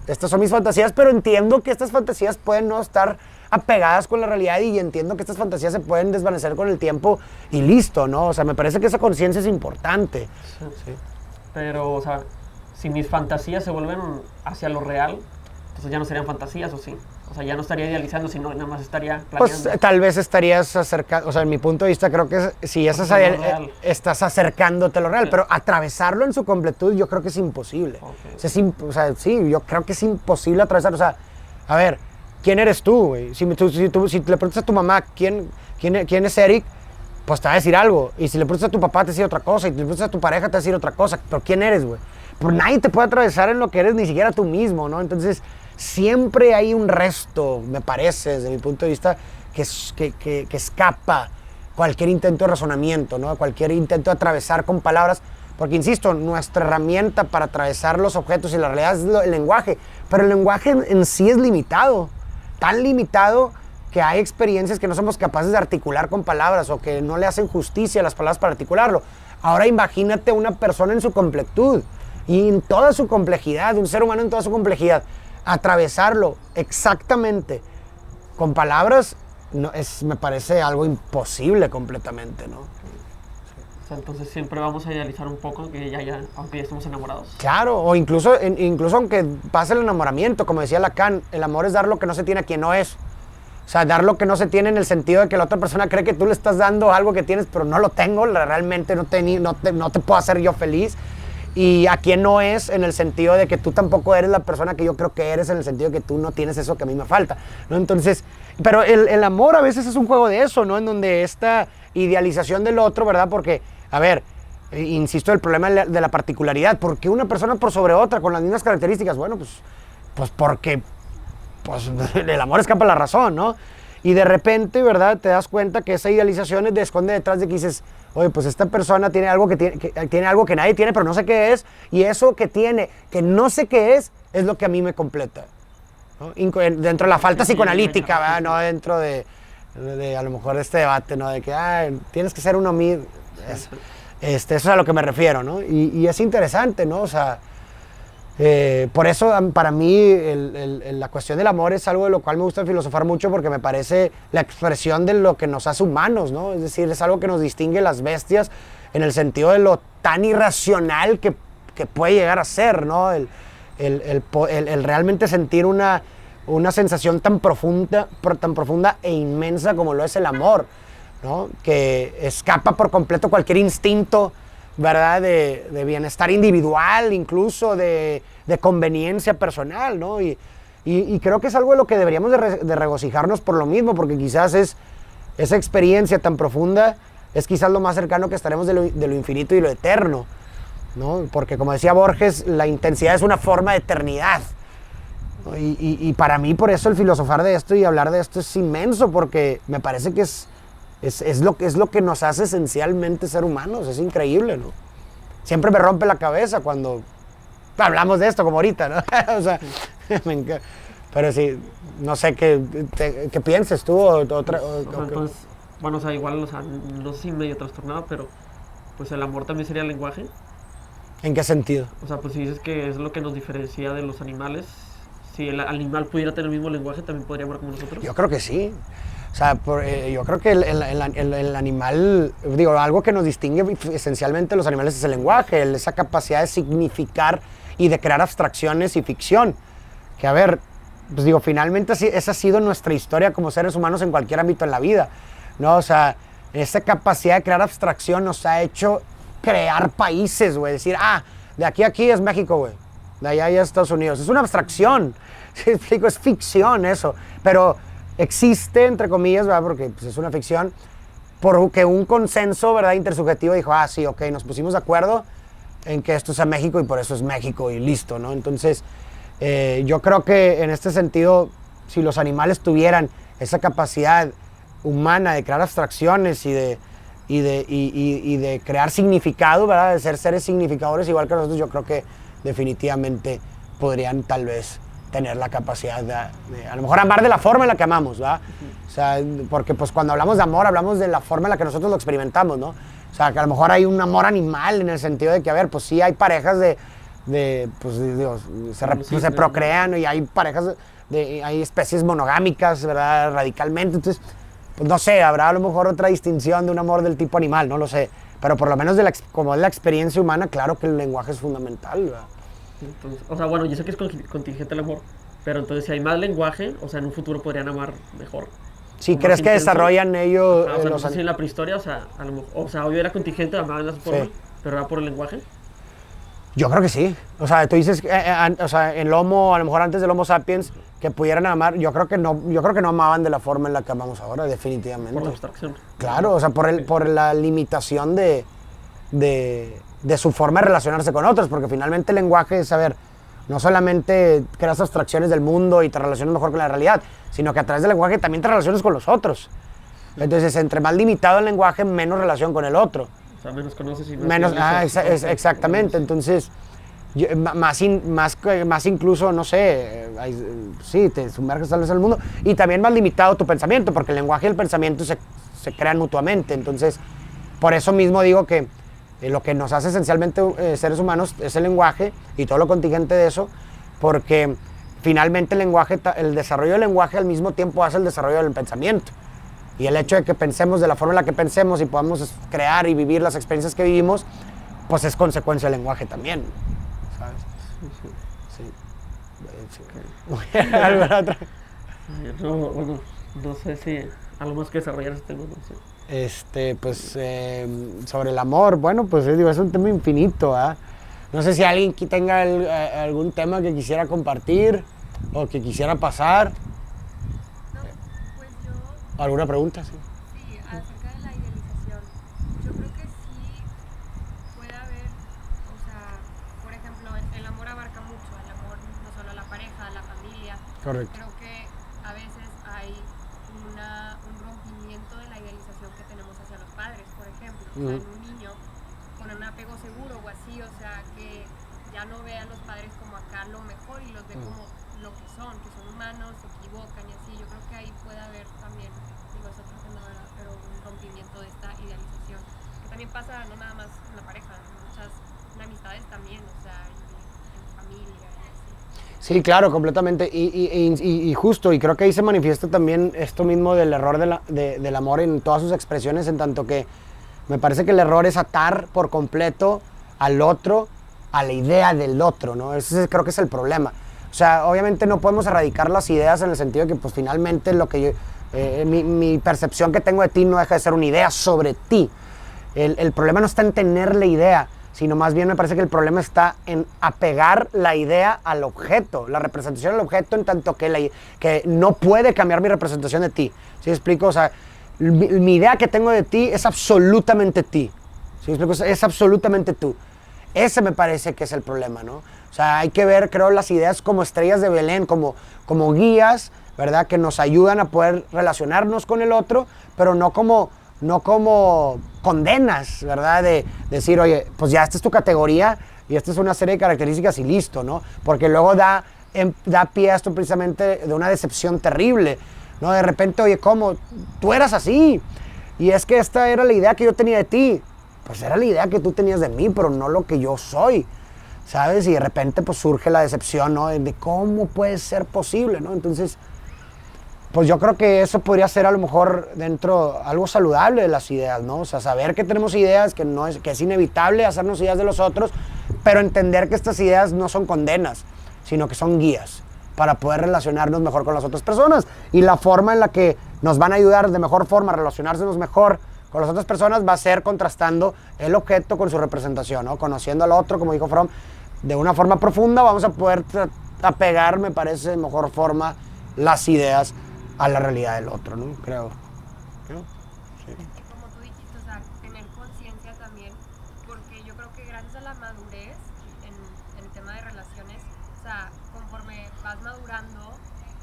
estas son mis fantasías, pero entiendo que estas fantasías pueden no estar apegadas con la realidad y entiendo que estas fantasías se pueden desvanecer con el tiempo y listo, ¿no? O sea, me parece que esa conciencia es importante. Sí. Pero, o sea, si mis fantasías se vuelven hacia lo real, entonces ya no serían fantasías, ¿o sí? O sea, ya no estaría idealizando, sino nada más estaría planeando. Pues tal vez estarías acercando, o sea, en mi punto de vista creo que si estás acercándote a lo real, pero atravesarlo en su completud yo creo que es imposible. Okay. O sea, sí, yo creo que es imposible atravesarlo. O sea, a ver, ¿quién eres tú, güey? Si le preguntas a tu mamá quién es Eric, pues te va a decir algo. Y si le preguntas a tu papá, te va a decir otra cosa. Y si le preguntas a tu pareja, te va a decir otra cosa. Pero ¿quién eres, güey? Pues nadie te puede atravesar en lo que eres, ni siquiera tú mismo, ¿no? Entonces, siempre hay un resto, me parece, desde mi punto de vista, que escapa cualquier intento de razonamiento, ¿no? Cualquier intento de atravesar con palabras. Porque, insisto, nuestra herramienta para atravesar los objetos y la realidad es el lenguaje. Pero el lenguaje en sí es limitado. Tan limitado que hay experiencias que no somos capaces de articular con palabras o que no le hacen justicia a las palabras para articularlo. Ahora imagínate una persona en su completud y en toda su complejidad, un ser humano en toda su complejidad, atravesarlo exactamente con palabras me parece algo imposible completamente, ¿no? O sea, entonces siempre vamos a idealizar un poco que aunque ya estemos enamorados. Claro, o incluso aunque pase el enamoramiento, como decía Lacan, el amor es dar lo que no se tiene a quien no es. O sea, dar lo que no se tiene en el sentido de que la otra persona cree que tú le estás dando algo que tienes, pero no lo tengo, realmente no te puedo hacer yo feliz. Y a quien no es en el sentido de que tú tampoco eres la persona que yo creo que eres, en el sentido de que tú no tienes eso que a mí me falta, ¿no? Entonces, pero el amor a veces es un juego de eso, ¿no? En donde esta idealización del otro, ¿verdad? Porque, a ver, insisto, el problema de la particularidad. ¿Por qué una persona por sobre otra con las mismas características? Bueno, pues porque el amor escapa a la razón, ¿no? Y de repente, ¿verdad? Te das cuenta que esa idealización te esconde detrás de que dices, oye, pues esta persona tiene algo tiene algo que nadie tiene, pero no sé qué es, y eso que tiene, que no sé qué es lo que a mí me completa. ¿no? Dentro de la falta psicoanalítica, ¿verdad? No dentro de a lo mejor este debate, ¿no? De que tienes que ser uno mismo. Eso es a lo que me refiero, ¿no? Y es interesante, ¿no? O sea, por eso para mí la cuestión del amor es algo de lo cual me gusta filosofar mucho, porque me parece la expresión de lo que nos hace humanos, ¿no? Es decir, es algo que nos distingue las bestias en el sentido de lo tan irracional que puede llegar a ser, ¿no? El realmente sentir una sensación tan profunda e inmensa como lo es el amor, ¿no? Que escapa por completo cualquier instinto, ¿verdad? De bienestar individual, incluso de conveniencia personal, ¿no? Y creo que es algo de lo que deberíamos de regocijarnos por lo mismo, porque quizás esa experiencia tan profunda es quizás lo más cercano que estaremos de lo infinito y lo eterno, ¿no? Porque como decía Borges, la intensidad es una forma de eternidad, ¿no? Y para mí por eso el filosofar de esto y hablar de esto es inmenso, porque me parece que es lo que nos hace esencialmente ser humanos. Es increíble, ¿no? Siempre me rompe la cabeza cuando hablamos de esto, como ahorita, ¿no? O sea, pero sí, no sé qué pienses tú Entonces, bueno, o sea, igual, o sea, no sé si medio trastornado, pero pues el amor también sería lenguaje. ¿En qué sentido? O sea, pues si dices que es lo que nos diferencia de los animales, si el animal pudiera tener el mismo lenguaje, ¿también podría amar como nosotros? Yo creo que sí. O sea, yo creo que el animal, digo, algo que nos distingue esencialmente de los animales es el lenguaje, esa capacidad de significar y de crear abstracciones y ficción. Que a ver, pues digo, finalmente esa ha sido nuestra historia como seres humanos en cualquier ámbito en la vida, ¿no? O sea, esa capacidad de crear abstracción nos ha hecho crear países, güey. Decir, de aquí a aquí es México, güey. De allá es Estados Unidos. Es una abstracción. ¿Sí? Explico, es ficción eso. Pero existe, entre comillas, ¿verdad? Porque pues, es una ficción, porque un consenso, ¿verdad? Intersubjetivo dijo, sí, ok, nos pusimos de acuerdo en que esto sea México y por eso es México y listo, ¿no? Entonces, yo creo que en este sentido, si los animales tuvieran esa capacidad humana de crear abstracciones y de crear significado, ¿verdad? De ser seres significadores igual que nosotros, yo creo que definitivamente podrían tal vez tener la capacidad de a lo mejor amar de la forma en la que amamos, ¿verdad? O sea, porque pues cuando hablamos de amor, hablamos de la forma en la que nosotros lo experimentamos, ¿no? O sea, que a lo mejor hay un amor animal en el sentido de que, a ver, pues sí hay parejas se procrean y hay parejas, hay especies monogámicas, ¿verdad? Radicalmente, entonces, pues no sé, habrá a lo mejor otra distinción de un amor del tipo animal, no lo sé. Pero por lo menos como es la experiencia humana, claro que el lenguaje es fundamental, ¿verdad? Entonces, o sea, bueno, yo sé que es contingente el amor, pero entonces si hay más lenguaje, o sea, en un futuro podrían amar mejor. ¿Sí crees que desarrollan ellos? O sea, no sé si en la prehistoria, o sea, obvio era contingente, amaban de esa forma, pero era por el lenguaje. Yo creo que sí. O sea, tú dices, o sea, el Homo, a lo mejor antes del Homo sapiens, que pudieran amar, yo creo que no amaban de la forma en la que amamos ahora, definitivamente. Por la abstracción. Claro, o sea, por la limitación de su forma de relacionarse con otros, porque finalmente el lenguaje es, saber, no solamente creas abstracciones del mundo y te relacionas mejor con la realidad, sino que a través del lenguaje también te relacionas con los otros. Entonces, entre más limitado el lenguaje, menos relación con el otro. O sea, menos conoces y menos. Exactamente. Entonces, más incluso, no sé, sí, te sumerges tal vez en el mundo. Y también más limitado tu pensamiento, porque el lenguaje y el pensamiento se crean mutuamente. Entonces, por eso mismo digo que lo que nos hace esencialmente seres humanos es el lenguaje y todo lo contingente de eso, porque finalmente el desarrollo del lenguaje al mismo tiempo hace el desarrollo del pensamiento. Y el hecho de que pensemos de la forma en la que pensemos y podamos crear y vivir las experiencias que vivimos, pues es consecuencia del lenguaje también, ¿sabes? Sí. ¿Alguna otra? No sé si algo más que desarrollar este tema, no sé. Pues sobre el amor, bueno, pues es un tema infinito, ¿eh? No sé si alguien aquí tenga algún tema que quisiera compartir o que quisiera pasar. ¿Alguna pregunta? Sí. Sí, acerca de la idealización. Yo creo que sí puede haber, o sea, por ejemplo, el amor abarca mucho, el amor no solo a la pareja, a la familia. Correcto. Creo que a veces hay un rompimiento de la idealización que tenemos hacia los padres, por ejemplo. O sea, en un niño con un apego seguro o así, o sea, que ya no ve a los padres como acá lo mejor y los ve como lo que son humanos, se equivocan y así. Yo creo que ahí puede haber también, digo, es otro tema, ¿verdad? Pero un rompimiento de esta idealización, que también pasa no nada más en la pareja, en amistades también, o sea, en familia y así. Sí, claro, completamente. Y justo, y creo que ahí se manifiesta también esto mismo del error del amor en todas sus expresiones, en tanto que me parece que el error es atar por completo al otro, a la idea del otro, ¿no? Ese creo que es el problema. O sea, obviamente no podemos erradicar las ideas en el sentido de que, pues, finalmente lo que yo, mi percepción que tengo de ti no deja de ser una idea sobre ti. El problema no está en tener la idea, sino más bien me parece que el problema está en apegar la idea al objeto, la representación al objeto, en tanto que no puede cambiar mi representación de ti. ¿Sí me explico? O sea, mi idea que tengo de ti es absolutamente ti. ¿Sí me explico? Es absolutamente tú. Ese me parece que es el problema, ¿no? O sea, hay que ver, creo, las ideas como estrellas de Belén, como guías, ¿verdad? Que nos ayudan a poder relacionarnos con el otro, pero no como condenas, ¿verdad? De decir, oye, pues ya esta es tu categoría y esta es una serie de características y listo, ¿no? Porque luego da pie a esto precisamente de una decepción terrible, ¿no? De repente, oye, ¿cómo? Tú eras así. Y es que esta era la idea que yo tenía de ti. Pues era la idea que tú tenías de mí, pero no lo que yo soy, ¿sabes? Y de repente pues surge la decepción, ¿no? De cómo puede ser posible, ¿no? Entonces, pues yo creo que eso podría ser a lo mejor dentro algo saludable de las ideas, ¿no? O sea, saber que tenemos ideas, que es inevitable hacernos ideas de los otros, pero entender que estas ideas no son condenas, sino que son guías para poder relacionarnos mejor con las otras personas. Y la forma en la que nos van a ayudar de mejor forma a relacionarnos mejor con las otras personas va a ser contrastando el objeto con su representación, ¿no? Conociendo al otro, como dijo Fromm, de una forma profunda vamos a poder apegar, me parece, de mejor forma las ideas a la realidad del otro, ¿no? Creo. Sí. Como tú dijiste, o sea, tener conciencia también, porque yo creo que gracias a la madurez en el tema de relaciones, o sea, conforme vas madurando,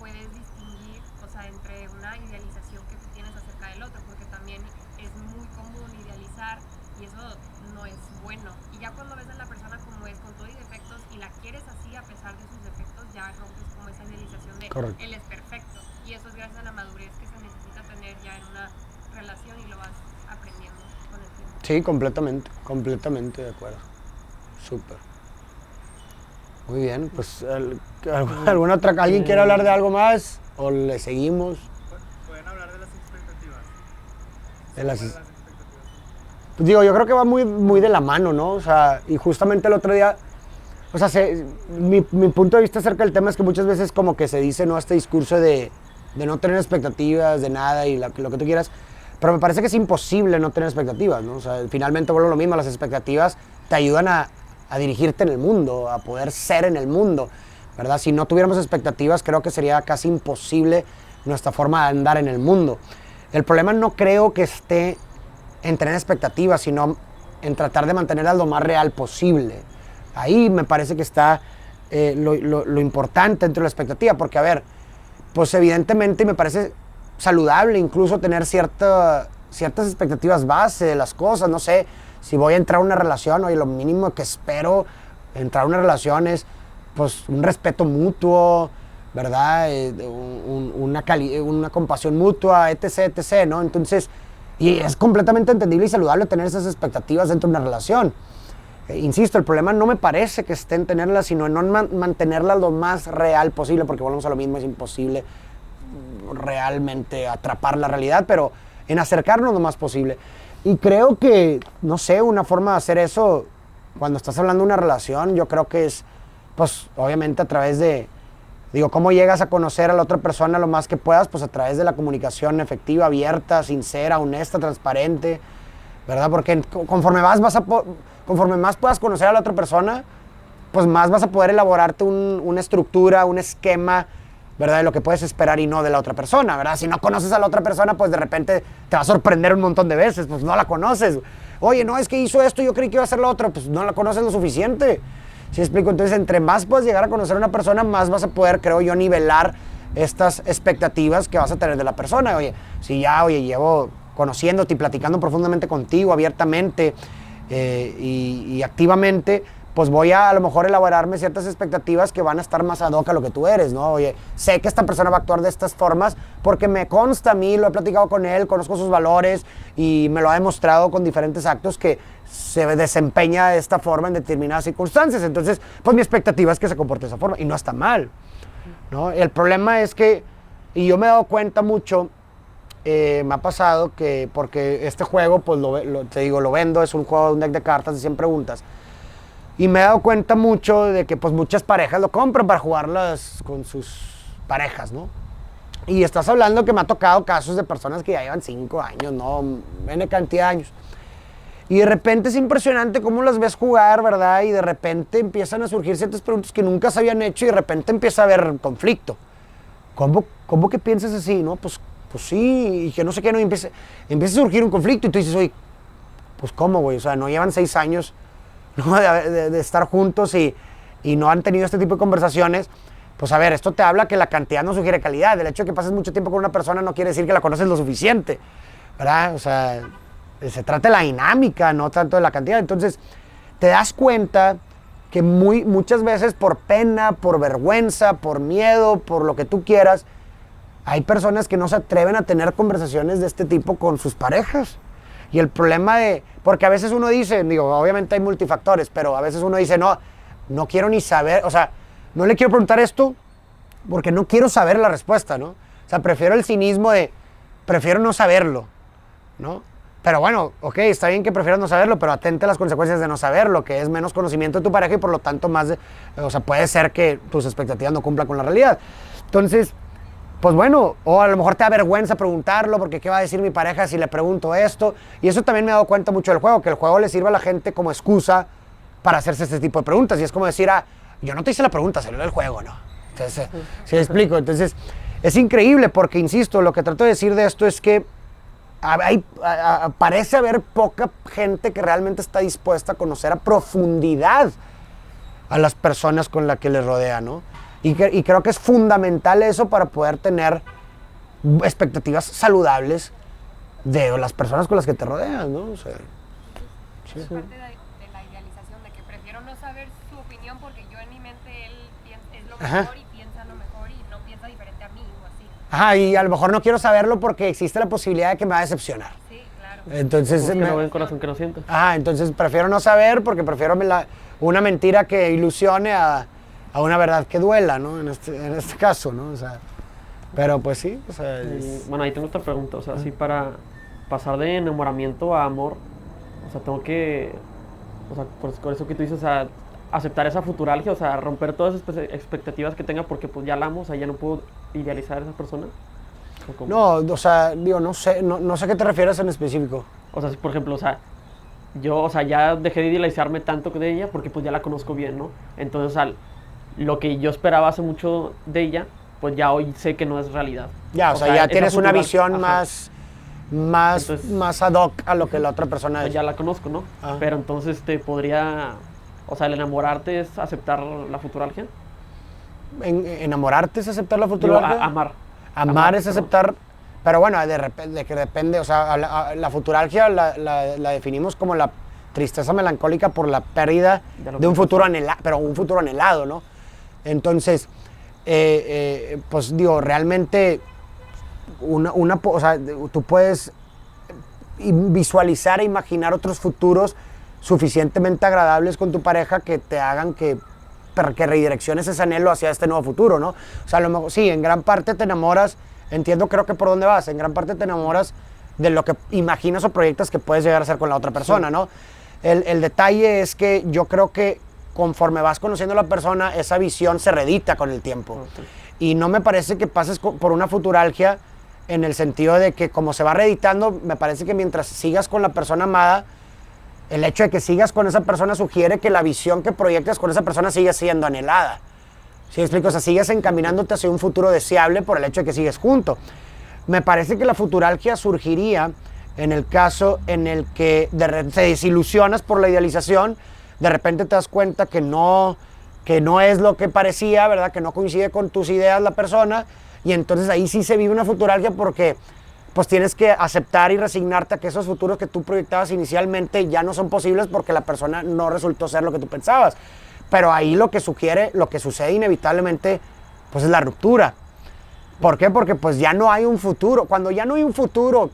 puedes distinguir, o sea, entre una idealización que tú tienes acerca del otro, porque también es muy común idealizar y eso no es bueno. Y ya cuando ves a la persona como es, con todo y defectos, y la quieres así a pesar de sus defectos, ya rompes como esa idealización de Correcto. él es perfecto. Y eso es gracias a la madurez que se necesita tener ya en una relación y lo vas aprendiendo con el tiempo. Sí, completamente de acuerdo. Súper. Muy bien, pues ¿alguna otra? ¿Alguien quiere hablar de algo más? ¿O le seguimos? ¿Pueden hablar de las expectativas? De las... ¿Cuáles son las expectativas? Pues digo, yo creo que va muy de la mano, ¿no? O sea, y justamente el otro día, o sea, mi punto de vista acerca del tema es que muchas veces como que se dice, ¿no? Este discurso de no tener expectativas de nada y lo que tú quieras, pero me parece que es imposible no tener expectativas, ¿no? O sea, finalmente vuelvo a lo mismo, las expectativas te ayudan a dirigirte en el mundo, a poder ser en el mundo, ¿verdad? Si no tuviéramos expectativas, creo que sería casi imposible nuestra forma de andar en el mundo. El problema no creo que esté en tener expectativas, sino en tratar de mantenerlas lo más real posible. Ahí me parece que está lo importante dentro de la expectativa, porque a ver, pues evidentemente me parece saludable incluso tener ciertas expectativas base de las cosas. No sé, si voy a entrar a una relación, oye, lo mínimo que espero entrar a una relación es pues un respeto mutuo, ¿verdad? Una compasión mutua, etc., ¿no? Entonces, y es completamente entendible y saludable tener esas expectativas dentro de una relación. Insisto, el problema no me parece que esté en tenerlas, sino en no mantenerlas lo más real posible, porque volvemos a lo mismo, es imposible realmente atrapar la realidad, pero en acercarnos lo más posible. Y creo que, no sé, una forma de hacer eso, cuando estás hablando de una relación, yo creo que es, pues, obviamente a través de, digo, ¿cómo llegas a conocer a la otra persona lo más que puedas? Pues a través de la comunicación efectiva, abierta, sincera, honesta, transparente, ¿verdad? Porque conforme más puedas conocer a la otra persona, pues más vas a poder elaborarte una estructura, un esquema, ¿verdad? De lo que puedes esperar y no de la otra persona, ¿verdad? Si no conoces a la otra persona, pues de repente te va a sorprender un montón de veces, pues no la conoces. Oye, no, es que hizo esto, yo creí que iba a hacer lo otro, pues no la conoces lo suficiente. ¿Sí explico? Entonces, entre más puedes llegar a conocer a una persona, más vas a poder, creo yo, nivelar estas expectativas que vas a tener de la persona. Oye, si ya, llevo conociéndote y platicando profundamente contigo, abiertamente y activamente, pues voy a lo mejor elaborarme ciertas expectativas que van a estar más ad hoc a lo que tú eres, ¿no? Oye, sé que esta persona va a actuar de estas formas porque me consta a mí, lo he platicado con él, conozco sus valores y me lo ha demostrado con diferentes actos que se desempeña de esta forma en determinadas circunstancias. Entonces, pues mi expectativa es que se comporte de esa forma y no está mal, ¿no? El problema es que, y yo me he dado cuenta mucho, me ha pasado que, porque este juego, pues te digo, lo vendo, es un juego de un deck de cartas de 100 preguntas. Y me he dado cuenta mucho de que pues muchas parejas lo compran para jugarlas con sus parejas, ¿no? Y estás hablando que me ha tocado casos de personas que ya llevan 5 años, ¿no? N cantidad de años. Y de repente es impresionante cómo las ves jugar, ¿verdad? Y de repente empiezan a surgir ciertas preguntas que nunca se habían hecho y de repente empieza a haber conflicto. ¿Cómo que piensas así, no? Pues sí, y que no sé qué, no, y empieza a surgir un conflicto y tú dices, oye, pues ¿cómo, güey? O sea, no llevan 6 años, ¿no? de estar juntos y no han tenido este tipo de conversaciones. Pues a ver, esto te habla que la cantidad no sugiere calidad. El hecho de que pases mucho tiempo con una persona no quiere decir que la conoces lo suficiente, ¿verdad? O sea, se trata de la dinámica, no tanto de la cantidad. Entonces, te das cuenta que muchas veces por pena, por vergüenza, por miedo, por lo que tú quieras, hay personas que no se atreven a tener conversaciones de este tipo con sus parejas. Y el problema porque a veces uno dice, digo, obviamente hay multifactores, pero a veces uno dice, no quiero ni saber, o sea, no le quiero preguntar esto porque no quiero saber la respuesta, ¿no? O sea, prefiero el cinismo prefiero no saberlo, ¿no? Pero bueno, ok, está bien que prefieras no saberlo, pero atente a las consecuencias de no saberlo, que es menos conocimiento de tu pareja y por lo tanto o sea, puede ser que tus expectativas no cumplan con la realidad. Entonces, pues bueno, o a lo mejor te da vergüenza preguntarlo porque ¿qué va a decir mi pareja si le pregunto esto? Y eso también me he dado cuenta mucho del juego, que el juego le sirve a la gente como excusa para hacerse este tipo de preguntas. Y es como decir, yo no te hice la pregunta, salió del juego, ¿no? Entonces, ¿sí me explico? Entonces, es increíble porque, insisto, lo que trato de decir de esto es que parece haber poca gente que realmente está dispuesta a conocer a profundidad a las personas con las que les rodea, ¿no? Y creo que es fundamental eso para poder tener expectativas saludables de las personas con las que te rodean, ¿no? O sea, sí. Es parte de la idealización, de que prefiero no saber su opinión porque yo en mi mente él es lo mejor y piensa lo mejor y no piensa diferente a mí o así. Ajá, y a lo mejor no quiero saberlo porque existe la posibilidad de que me va a decepcionar. Sí, claro. Entonces, que no ven corazón que no siente. Entonces prefiero no saber porque prefiero una mentira que ilusione a una verdad que duela, ¿no? En este caso, ¿no? O sea, pero pues sí, o sea... Bueno, ahí tengo otra pregunta, o sea, así para pasar de enamoramiento a amor, o sea, tengo que, o sea, por eso que tú dices, o sea, aceptar esa futuralgia, o sea, romper todas esas expectativas que tenga porque pues ya la amo, o sea, ya no puedo idealizar a esa persona. No, o sea, digo, no sé a qué te refieres en específico. O sea, si, por ejemplo, o sea, yo, o sea, ya dejé de idealizarme tanto de ella porque pues ya la conozco bien, ¿no? Entonces, o sea, lo que yo esperaba hace mucho de ella, pues ya hoy sé que no es realidad. Ya, o sea ya tienes una visión ajá, más ad hoc a lo que la otra persona es. Ya la conozco, ¿no? Ajá. Pero entonces podría, o sea, el enamorarte es aceptar la futuralgia. ¿Enamorarte es aceptar la futuralgia? Digo, amar. Amar es aceptar, pero bueno, de que depende, o sea, la futuralgia la definimos como la tristeza melancólica por la pérdida de un futuro anhelado, pero un futuro anhelado, ¿no? Entonces, pues digo, realmente, o sea, tú puedes visualizar e imaginar otros futuros suficientemente agradables con tu pareja que te hagan que redirecciones ese anhelo hacia este nuevo futuro, ¿no? O sea, a lo mejor, sí, en gran parte te enamoras, creo que por dónde vas, en gran parte te enamoras de lo que imaginas o proyectas que puedes llegar a hacer con la otra persona, sí, ¿no? El detalle es que yo creo que conforme vas conociendo a la persona, esa visión se reedita con el tiempo. Okay. Y no me parece que pases por una futuralgia en el sentido de que como se va reeditando, me parece que mientras sigas con la persona amada, el hecho de que sigas con esa persona sugiere que la visión que proyectas con esa persona sigue siendo anhelada. ¿Sí me explico? O sea, sigues encaminándote hacia un futuro deseable por el hecho de que sigues junto. Me parece que la futuralgia surgiría en el caso en el que te desilusionas por la idealización, de repente te das cuenta que no es lo que parecía, ¿verdad? Que no coincide con tus ideas la persona, y entonces ahí sí se vive una futuralgia porque pues tienes que aceptar y resignarte a que esos futuros que tú proyectabas inicialmente ya no son posibles porque la persona no resultó ser lo que tú pensabas. Pero ahí lo que sucede inevitablemente, pues es la ruptura. ¿Por qué? Porque pues ya no hay un futuro. Cuando ya no hay un futuro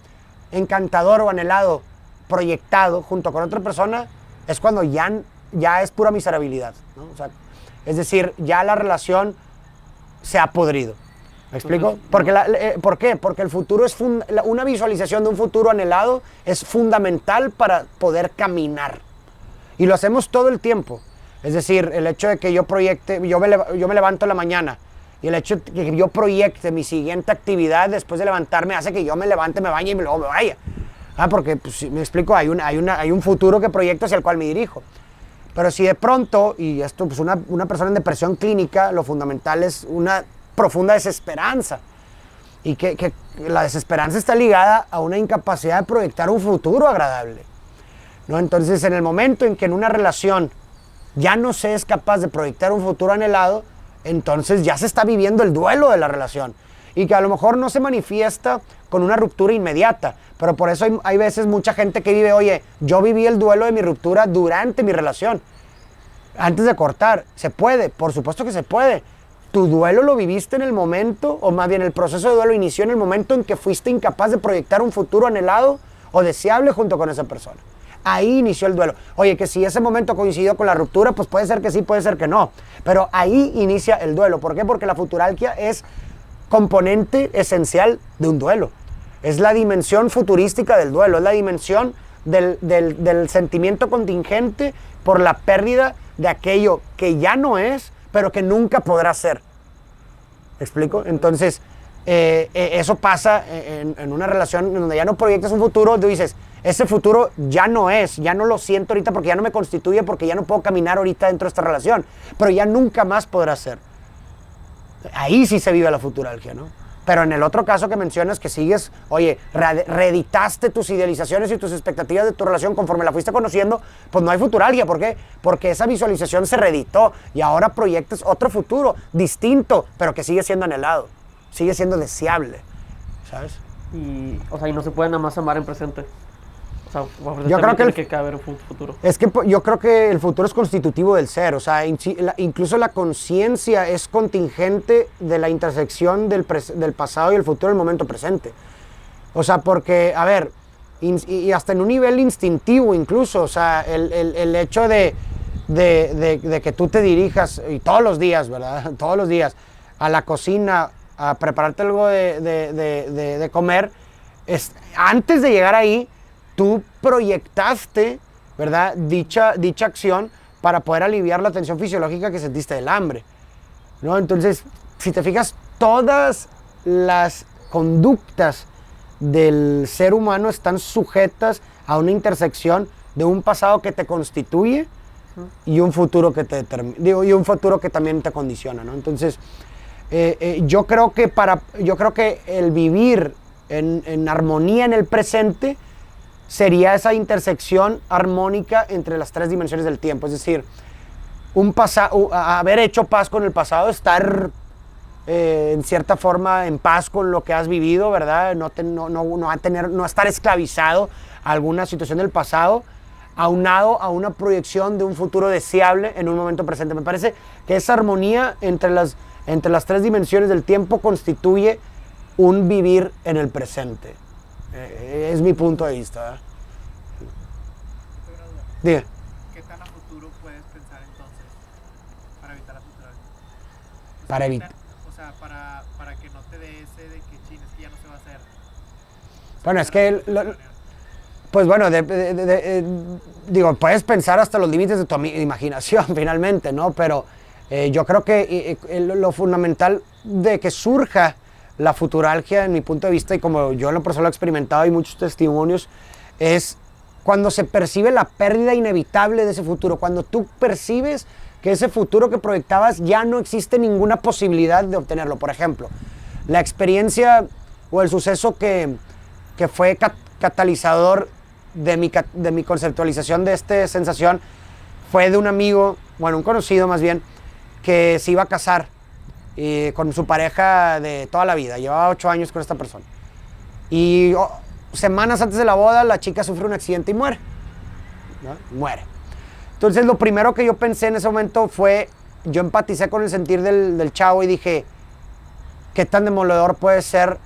encantador o anhelado, proyectado junto con otra persona, es cuando ya es pura miserabilidad, ¿no? O sea, es decir, ya la relación se ha podrido. ¿Me explico? ¿Por qué? Porque el futuro es una visualización de un futuro anhelado es fundamental para poder caminar. Y lo hacemos todo el tiempo. Es decir, el hecho de que yo proyecte, yo me levanto en la mañana y el hecho de que yo proyecte mi siguiente actividad después de levantarme hace que yo me levante, me bañe y luego me vaya. Porque, pues, me explico, hay un futuro que proyecto hacia el cual me dirijo. Pero si de pronto, y esto, pues una persona en depresión clínica, lo fundamental es una profunda desesperanza. Y que la desesperanza está ligada a una incapacidad de proyectar un futuro agradable, ¿no? Entonces, en el momento en que en una relación ya no se es capaz de proyectar un futuro anhelado, entonces ya se está viviendo el duelo de la relación. Y que a lo mejor no se manifiesta con una ruptura inmediata, pero por eso hay veces mucha gente que vive, oye, yo viví el duelo de mi ruptura durante mi relación, antes de cortar. ¿Se puede? Por supuesto que se puede. Tu duelo lo viviste en el momento, o más bien el proceso de duelo inició en el momento en que fuiste incapaz de proyectar un futuro anhelado o deseable junto con esa persona. Ahí inició el duelo. Oye, que si ese momento coincidió con la ruptura, pues puede ser que sí, puede ser que no. Pero ahí inicia el duelo. ¿Por qué? Porque la futuralgia es componente esencial de un duelo. Es la dimensión futurística del duelo, es la dimensión del sentimiento contingente por la pérdida de aquello que ya no es, pero que nunca podrá ser. ¿Me explico? Entonces, eso pasa en una relación donde ya no proyectas un futuro, tú dices, ese futuro ya no es, ya no lo siento ahorita porque ya no me constituye, porque ya no puedo caminar ahorita dentro de esta relación, pero ya nunca más podrá ser. Ahí sí se vive la futuralgia, ¿no? Pero en el otro caso que mencionas, que sigues, oye, reeditaste tus idealizaciones y tus expectativas de tu relación conforme la fuiste conociendo, pues no hay futuralgia. ¿Por qué? Porque esa visualización se reeditó y ahora proyectas otro futuro distinto, pero que sigue siendo anhelado, sigue siendo deseable, ¿sabes? Y no se puede nada más amar en presente. Yo creo que tiene que caber un futuro. Es que yo creo que el futuro es constitutivo del ser, o sea, incluso la conciencia es contingente de la intersección del pasado y el futuro en el momento presente. O sea, porque, a ver, y hasta en un nivel instintivo incluso, o sea, el hecho de que tú te dirijas, y todos los días, ¿verdad? Todos los días, a la cocina, a prepararte algo de comer, antes de llegar ahí, tú proyectaste, ¿verdad?, dicha acción para poder aliviar la tensión fisiológica que sentiste del hambre, ¿no? Entonces, si te fijas, todas las conductas del ser humano están sujetas a una intersección de un pasado que te constituye y un futuro que y un futuro que también te condiciona, ¿no? Entonces, yo creo que el vivir en armonía en el presente sería esa intersección armónica entre las tres dimensiones del tiempo. Es decir, haber hecho paz con el pasado, estar en cierta forma en paz con lo que has vivido, ¿verdad? No estar esclavizado a alguna situación del pasado, aunado a una proyección de un futuro deseable en un momento presente. Me parece que esa armonía entre las tres dimensiones del tiempo constituye un vivir en el presente. Es mi punto de vista, ¿eh? Diga. ¿Qué tan a futuro puedes pensar entonces para evitar la futuralgia? Para evitar. O sea, para que no te dé ese de que chin, es que ya no se va a hacer. Bueno, es que pues bueno, digo, puedes pensar hasta los límites de tu imaginación finalmente, ¿no? Pero yo creo que lo fundamental de que surja la futuralgia, en mi punto de vista, y como yo en lo personal he experimentado y muchos testimonios, es cuando se percibe la pérdida inevitable de ese futuro, cuando tú percibes que ese futuro que proyectabas ya no existe ninguna posibilidad de obtenerlo. Por ejemplo, la experiencia o el suceso que fue catalizador de mi conceptualización de esta sensación fue de un amigo, bueno, un conocido más bien, que se iba a casar con su pareja de toda la vida. Llevaba 8 años con esta persona. Y semanas antes de la boda, la chica sufre un accidente y muere. ¿No? Muere. Entonces, lo primero que yo pensé en ese momento fue, yo empaticé con el sentir del chavo y dije, ¿qué tan demoledor puede ser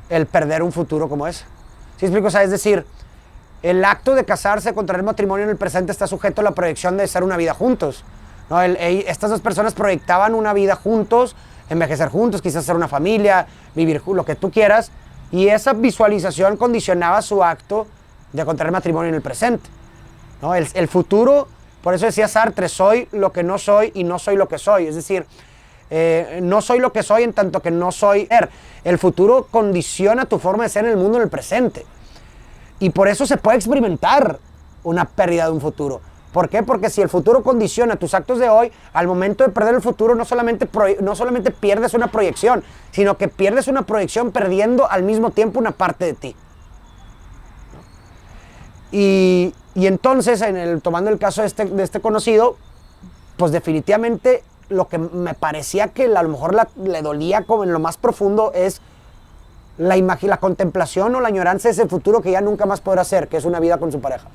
el perder un futuro como ese? ¿Sí explico? O sea, es decir, el acto de casarse, contraer matrimonio en el presente está sujeto a la proyección de ser una vida juntos, ¿no? Estas dos personas proyectaban una vida juntos, envejecer juntos, quizás ser una familia, vivir lo que tú quieras, y esa visualización condicionaba su acto de contraer matrimonio en el presente, ¿no? El futuro, por eso decía Sartre, soy lo que no soy y no soy lo que soy, es decir, no soy lo que soy en tanto que no soy. El futuro condiciona tu forma de ser en el mundo en el presente. Y por eso se puede experimentar una pérdida de un futuro. ¿Por qué? Porque si el futuro condiciona tus actos de hoy, al momento de perder el futuro no solamente pierdes una proyección, sino que pierdes una proyección perdiendo al mismo tiempo una parte de ti. Y entonces, tomando el caso de este conocido, pues definitivamente lo que me parecía que a lo mejor le dolía como en lo más profundo es la contemplación o la añoranza de ese futuro que ya nunca más podrá ser, que es una vida con su pareja.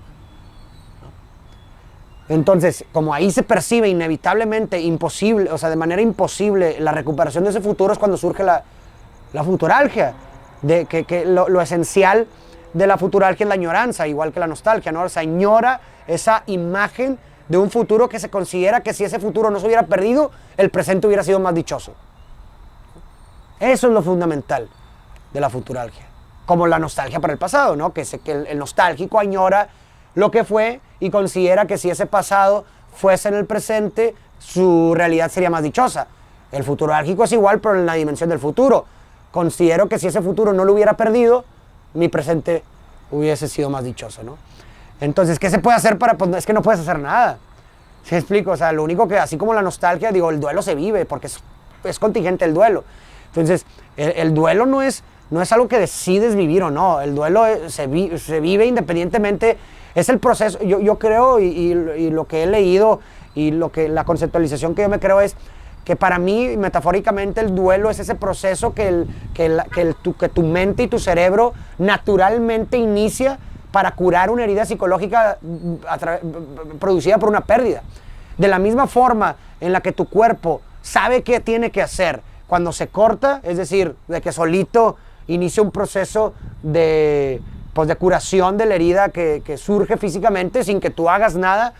Entonces, como ahí se percibe inevitablemente imposible, o sea, de manera imposible la recuperación de ese futuro, es cuando surge la futuralgia, que lo esencial de la futuralgia es la añoranza, igual que la nostalgia, ¿no? O sea, añora esa imagen de un futuro que se considera que si ese futuro no se hubiera perdido, el presente hubiera sido más dichoso. Eso es lo fundamental de la futuralgia. Como la nostalgia para el pasado, ¿no? Que el nostálgico añora lo que fue y considera que si ese pasado fuese en el presente, su realidad sería más dichosa. El futurálgico es igual, pero en la dimensión del futuro. Considero que si ese futuro no lo hubiera perdido, mi presente hubiese sido más dichoso, ¿no? Entonces, ¿qué se puede hacer pues es que no puedes hacer nada? ¿Sí me explico? O sea, lo único que, así como la nostalgia, digo, el duelo se vive, porque es contingente el duelo. Entonces, el duelo no es algo que decides vivir o no. El duelo se vive independientemente. Es el proceso. Yo creo, y lo que he leído, y la conceptualización que yo me creo es que para mí, metafóricamente, el duelo es ese proceso que tu mente y tu cerebro naturalmente inicia para curar una herida psicológica producida por una pérdida. De la misma forma en la que tu cuerpo sabe qué tiene que hacer cuando se corta, es decir, de que solito inicia un proceso de curación de la herida que surge físicamente sin que tú hagas nada,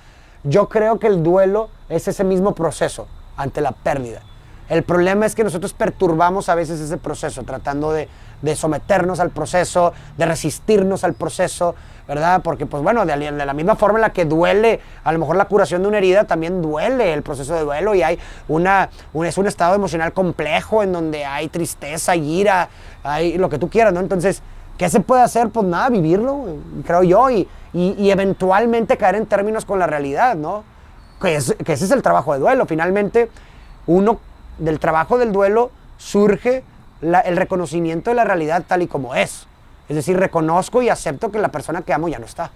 yo creo que el duelo es ese mismo proceso ante la pérdida. El problema es que nosotros perturbamos a veces ese proceso, tratando de someternos al proceso, de resistirnos al proceso, ¿verdad? Porque, pues bueno, de la misma forma en la que duele a lo mejor la curación de una herida, también duele el proceso de duelo, y es un estado emocional complejo en donde hay tristeza, ira, hay lo que tú quieras, ¿no? Entonces, ¿qué se puede hacer? Pues nada, vivirlo, creo yo, y eventualmente caer en términos con la realidad, ¿no? Que ese es el trabajo de duelo. Finalmente, del trabajo del duelo surge el reconocimiento de la realidad tal y como es. Es decir, reconozco y acepto que la persona que amo ya no está.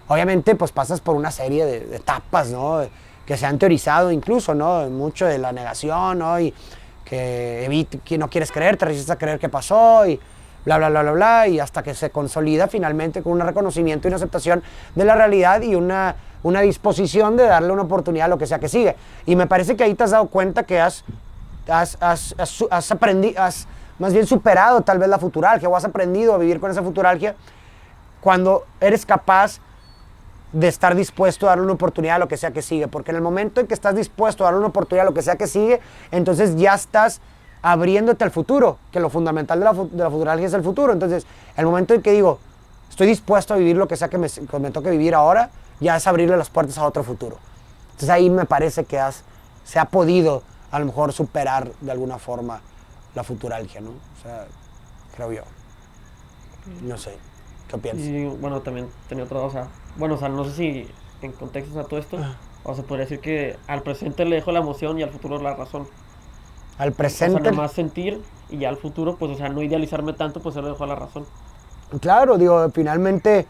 Obviamente, pues pasas por una serie de etapas, ¿no? Que se han teorizado incluso, ¿no? Mucho de la negación, ¿no? Y que no quieres creer, te resistes a creer que pasó, y bla, bla, bla, bla, bla, y hasta que se consolida finalmente con un reconocimiento y una aceptación de la realidad y una disposición de darle una oportunidad a lo que sea que sigue. Y me parece que ahí te has dado cuenta que has más bien superado tal vez la futuralgia, o has aprendido a vivir con esa futuralgia cuando eres capaz de estar dispuesto a darle una oportunidad a lo que sea que sigue. Porque en el momento en que estás dispuesto a darle una oportunidad a lo que sea que sigue, entonces ya estás abriéndote al futuro, que lo fundamental de la futuralgia es el futuro. Entonces, el momento en que digo, estoy dispuesto a vivir lo que sea que me toque vivir ahora, ya es abrirle las puertas a otro futuro. Entonces ahí me parece que se ha podido a lo mejor superar de alguna forma la futuralgia, ¿no? O sea, creo yo. No sé, ¿qué piensas? Y bueno, también tenía otra cosa. Bueno, o sea, no sé si en contexto a todo esto, o se podría decir que al presente le dejo la emoción y al futuro la razón. Al presente. O sea, nada más sentir, y ya al futuro, pues, o sea, no idealizarme tanto, pues se lo dejo a la razón. Claro, digo, finalmente,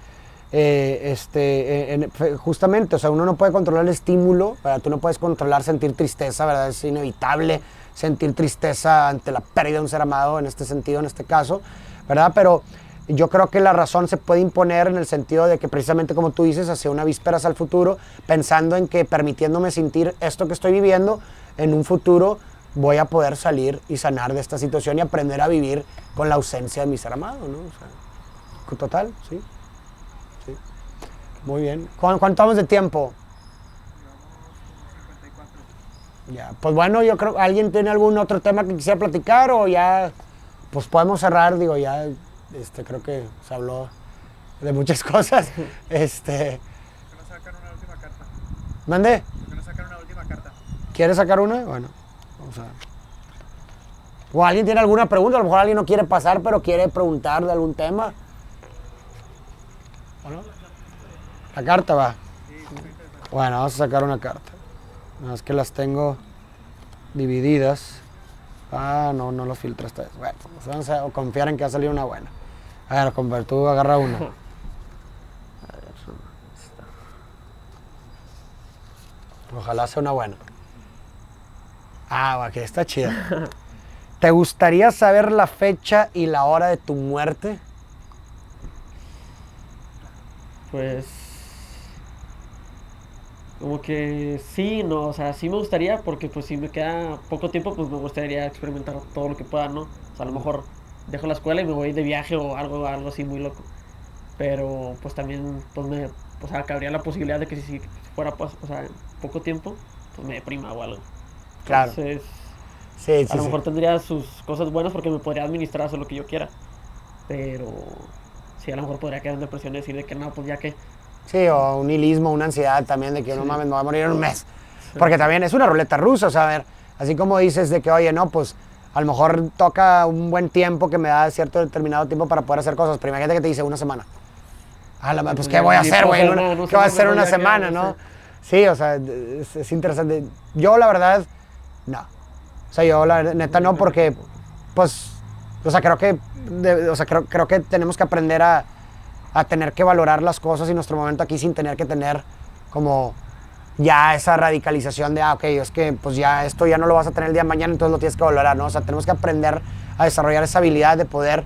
justamente, o sea, uno no puede controlar el estímulo, ¿verdad? Tú no puedes controlar sentir tristeza, ¿verdad? Es inevitable sentir tristeza ante la pérdida de un ser amado, en este sentido, en este caso, ¿verdad? Pero yo creo que la razón se puede imponer en el sentido de que precisamente como tú dices, hacia una vísperas al futuro, pensando en que permitiéndome sentir esto que estoy viviendo, en un futuro voy a poder salir y sanar de esta situación y aprender a vivir con la ausencia de mi ser amado, ¿no? O sea, total, sí. Sí. Muy bien. ¿Cuánto vamos de tiempo? Llevamos como 54. Ya, pues bueno, yo creo, ¿alguien tiene algún otro tema que quisiera platicar o ya, pues podemos cerrar? Digo, ya, creo que se habló de muchas cosas. ¿Por qué no sacan una última carta? ¿Mande? ¿Por qué no sacan una última carta? ¿Quieres sacar una? Bueno, vamos a ver. ¿O alguien tiene alguna pregunta? A lo mejor alguien no quiere pasar, pero quiere preguntar de algún tema. ¿O no? La carta va. Bueno, vamos a sacar una carta. Nada más que las tengo divididas. Ah, no los filtraste. Bueno, pues vamos a confiar en que va a salir una buena. A ver, compadre, tú agarra una. Ojalá sea una buena. Ah, va, que está chida. ¿Te gustaría saber la fecha y la hora de tu muerte? Pues como que sí, no, o sea, sí me gustaría porque pues si me queda poco tiempo, pues me gustaría experimentar todo lo que pueda, ¿no? O sea, a lo mejor dejo la escuela y me voy de viaje o algo así muy loco. Pero pues también pues o sea, cabría la posibilidad de que si fuera pues, o sea, en poco tiempo, pues me deprima o algo. Claro. Entonces, Sí, a lo mejor tendría sus cosas buenas porque me podría administrar hacer lo que yo quiera. Pero sí, a lo mejor podría quedar en depresión y decir de que no, pues ya que. Sí, o un nihilismo, una ansiedad también de que no mames, me voy a morir en un mes. Porque también es una ruleta rusa, o sea, a ver, así como dices de que, oye, no, pues a lo mejor toca un buen tiempo que me da cierto determinado tiempo para poder hacer cosas, pero imagínate que te dice una semana. Pues ¿qué voy a hacer, güey? ¿Qué voy a hacer una semana, no? Sí, o sea, es interesante. Yo, la verdad, no. O sea, yo, la neta, no, porque, pues, o sea, creo que tenemos que aprender a tener que valorar las cosas y nuestro momento aquí sin tener que tener como ya esa radicalización de, ok, es que pues ya esto ya no lo vas a tener el día de mañana, entonces lo tienes que valorar, ¿no? O sea, tenemos que aprender a desarrollar esa habilidad de poder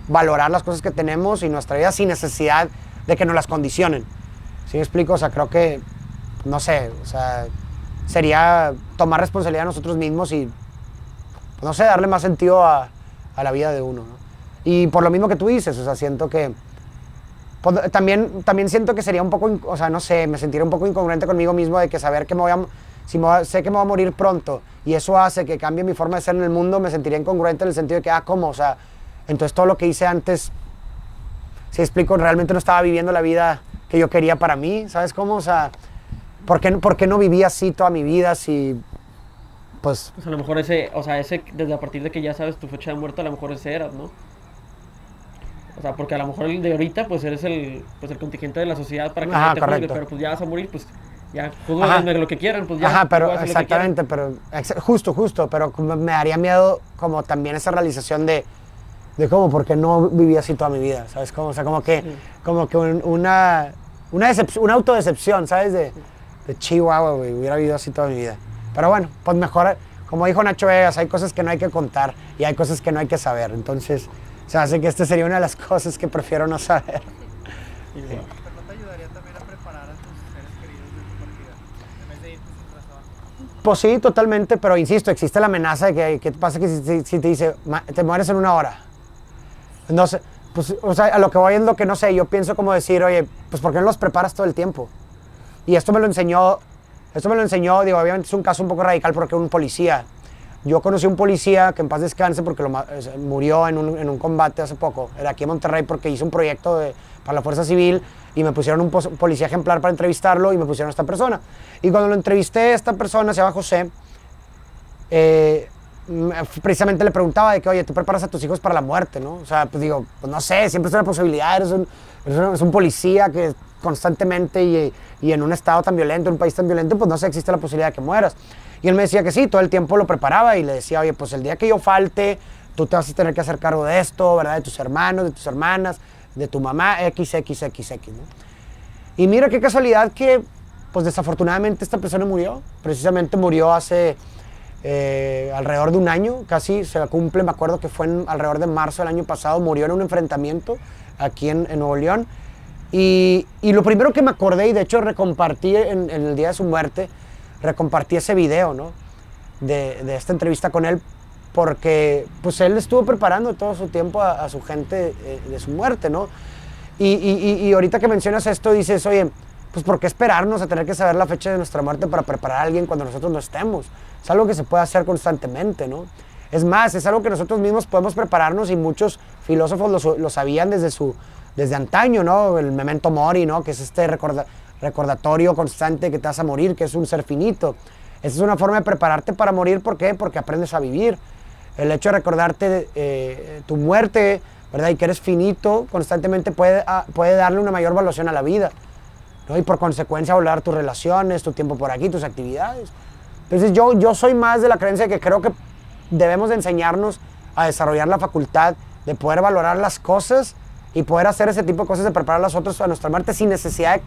valorar las cosas que tenemos y nuestra vida sin necesidad de que nos las condicionen. ¿Sí me explico? O sea, creo que, no sé, o sea, sería tomar responsabilidad de nosotros mismos y, pues, no sé, darle más sentido a la vida de uno, ¿no? Y por lo mismo que tú dices, o sea, siento que pues, también siento que sería un poco, o sea, no sé, me sentiría un poco incongruente conmigo mismo de que saber que sé que me voy a morir pronto y eso hace que cambie mi forma de ser en el mundo, me sentiría incongruente en el sentido de que, ¿cómo? O sea, entonces todo lo que hice antes, si explico, realmente no estaba viviendo la vida que yo quería para mí, ¿sabes cómo? O sea, ¿por qué no viví así toda mi vida si, pues a lo mejor ese, desde a partir de que ya sabes tu fecha de muerte, a lo mejor ese eras, ¿no? O sea, porque a lo mejor el de ahorita, pues eres el contingente de la sociedad para que no te juzgue, pero pues ya vas a morir, pues ya juzguenme lo que quieran, pues ya. Ajá, pero exactamente, pero justo, pero me daría miedo como también esa realización de cómo, porque no viví así toda mi vida, ¿sabes? Como, o sea, como que una autodecepción, ¿sabes? De Chihuahua, güey, hubiera vivido así toda mi vida. Pero bueno, pues mejor, como dijo Nacho Vegas, hay cosas que no hay que contar y hay cosas que no hay que saber, entonces se hace que esta sería una de las cosas que prefiero no saber. Pero ¿no te ayudaría también a preparar a tus seres queridos de tu partida? En vez de irte sin razón. Pues sí, totalmente, pero insisto, existe la amenaza de que ¿qué pasa que si te dice, te mueres en 1 hora? No sé, pues, o sea, a lo que voy es lo que no sé, yo pienso como decir, oye, pues ¿por qué no los preparas todo el tiempo? Y esto me lo enseñó, digo, obviamente es un caso un poco radical porque un policía. Yo conocí a un policía que en paz descanse porque murió en un combate hace poco, era aquí en Monterrey porque hizo un proyecto para la Fuerza Civil y me pusieron un policía ejemplar para entrevistarlo y me pusieron a esta persona. Y cuando lo entrevisté, esta persona, se llama José, precisamente le preguntaba de que, oye, tú preparas a tus hijos para la muerte, ¿no? O sea, pues digo, pues no sé, siempre es una posibilidad, eres un policía que constantemente y en un estado tan violento, en un país tan violento, pues no sé, existe la posibilidad de que mueras. Y él me decía que sí, todo el tiempo lo preparaba y le decía, oye, pues el día que yo falte, tú te vas a tener que hacer cargo de esto, ¿verdad? De tus hermanos, de tus hermanas, de tu mamá, XXXX, ¿no? Y mira qué casualidad que, pues desafortunadamente esta persona murió, precisamente murió hace alrededor de un año, casi se cumple, me acuerdo que fue alrededor de marzo del año pasado, murió en un enfrentamiento aquí en Nuevo León. Y lo primero que me acordé, y de hecho recompartí en el día de su muerte, recompartí ese video, ¿no? De esta entrevista con él, porque pues él estuvo preparando todo su tiempo a su gente de su muerte, ¿no? Y ahorita que mencionas esto, dices, oye, pues ¿por qué esperarnos a tener que saber la fecha de nuestra muerte para preparar a alguien cuando nosotros no estemos? Es algo que se puede hacer constantemente, ¿no? Es más, es algo que nosotros mismos podemos prepararnos y muchos filósofos lo sabían desde antaño, ¿no? El memento mori, ¿no? Que es este recordatorio constante que te vas a morir, que es un ser finito. Esa es una forma de prepararte para morir, ¿por qué? Porque aprendes a vivir. El hecho de recordarte tu muerte, ¿verdad? Y que eres finito, constantemente puede darle una mayor valuación a la vida, ¿no? Y por consecuencia valorar tus relaciones, tu tiempo por aquí, tus actividades. Entonces yo soy más de la creencia de que creo que debemos de enseñarnos a desarrollar la facultad de poder valorar las cosas y poder hacer ese tipo de cosas, de preparar a los otros a nuestra muerte sin necesidad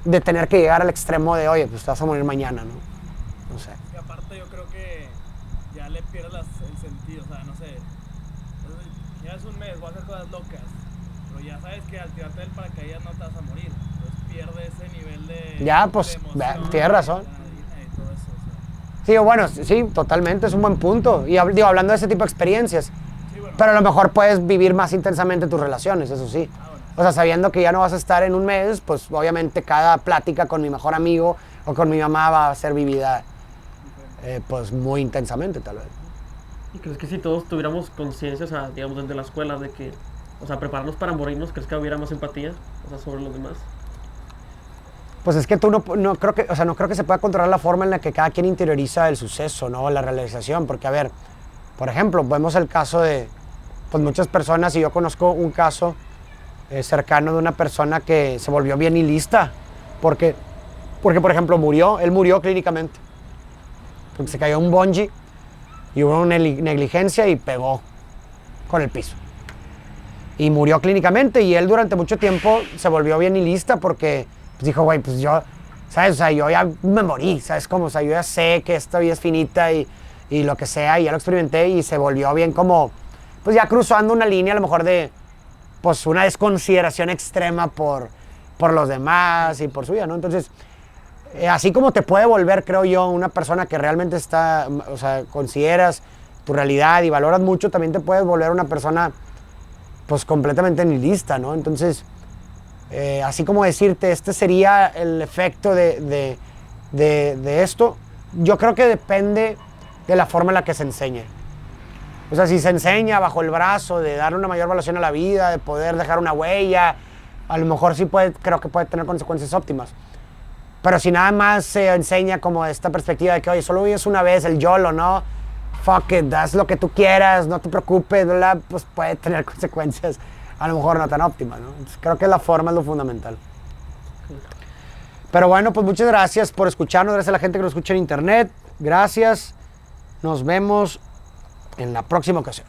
de tener que llegar al extremo de, oye, pues te vas a morir mañana, ¿no? No sé. Y aparte yo creo que ya le pierdes el sentido, o sea, no sé, ya es un mes, voy a hacer cosas locas, pero ya sabes que al tirarte del paracaídas no te vas a morir, entonces pierde ese nivel de... Ya, pues, tienes razón. Y todo eso, o sea. Sí, bueno, sí, totalmente, es un buen punto. Y digo, hablando de ese tipo de experiencias, Sí, bueno. pero a lo mejor puedes vivir más intensamente tus relaciones, eso sí. Bueno. O sea, sabiendo que ya no vas a estar en un mes, pues obviamente cada plática con mi mejor amigo o con mi mamá va a ser vivida pues muy intensamente, tal vez. ¿Y crees que si todos tuviéramos conciencia, o sea, digamos desde la escuela, de que, o sea, prepararnos para morirnos, crees que hubiera más empatía, o sea, sobre los demás? Pues es que tú no creo que, o sea, no creo que se pueda controlar la forma en la que cada quien interioriza el suceso, ¿no? La realización, porque a ver, por ejemplo, vemos el caso de pues muchas personas, y yo conozco un caso cercano de una persona que se volvió bien nihilista, porque por ejemplo él murió clínicamente, porque se cayó un bungee y hubo una negligencia y pegó con el piso. Y murió clínicamente, y él durante mucho tiempo se volvió bien nihilista porque pues dijo, güey, pues yo, ¿sabes? O sea, yo ya me morí, ¿sabes cómo? O sea, yo ya sé que esta vida es finita y lo que sea, y ya lo experimenté, y se volvió bien como, pues ya cruzando una línea a lo mejor de, pues una desconsideración extrema por los demás y por su vida, ¿no? Entonces, así como te puede volver, creo yo, una persona que realmente está, o sea, consideras tu realidad y valoras mucho, también te puedes volver una persona, pues, completamente nihilista, ¿no? Entonces, así como decirte, este sería el efecto de esto, yo creo que depende de la forma en la que se enseñe. O sea, si se enseña bajo el brazo de darle una mayor valuación a la vida, de poder dejar una huella, a lo mejor sí creo que puede tener consecuencias óptimas. Pero si nada más se enseña como esta perspectiva de que, oye, solo vives una vez, el YOLO, ¿no? Fuck it, haz lo que tú quieras, no te preocupes, pues puede tener consecuencias a lo mejor no tan óptimas, ¿no? Entonces, creo que la forma es lo fundamental. Pero bueno, pues muchas gracias por escucharnos, gracias a la gente que nos escucha en internet, gracias, nos vemos en la próxima ocasión.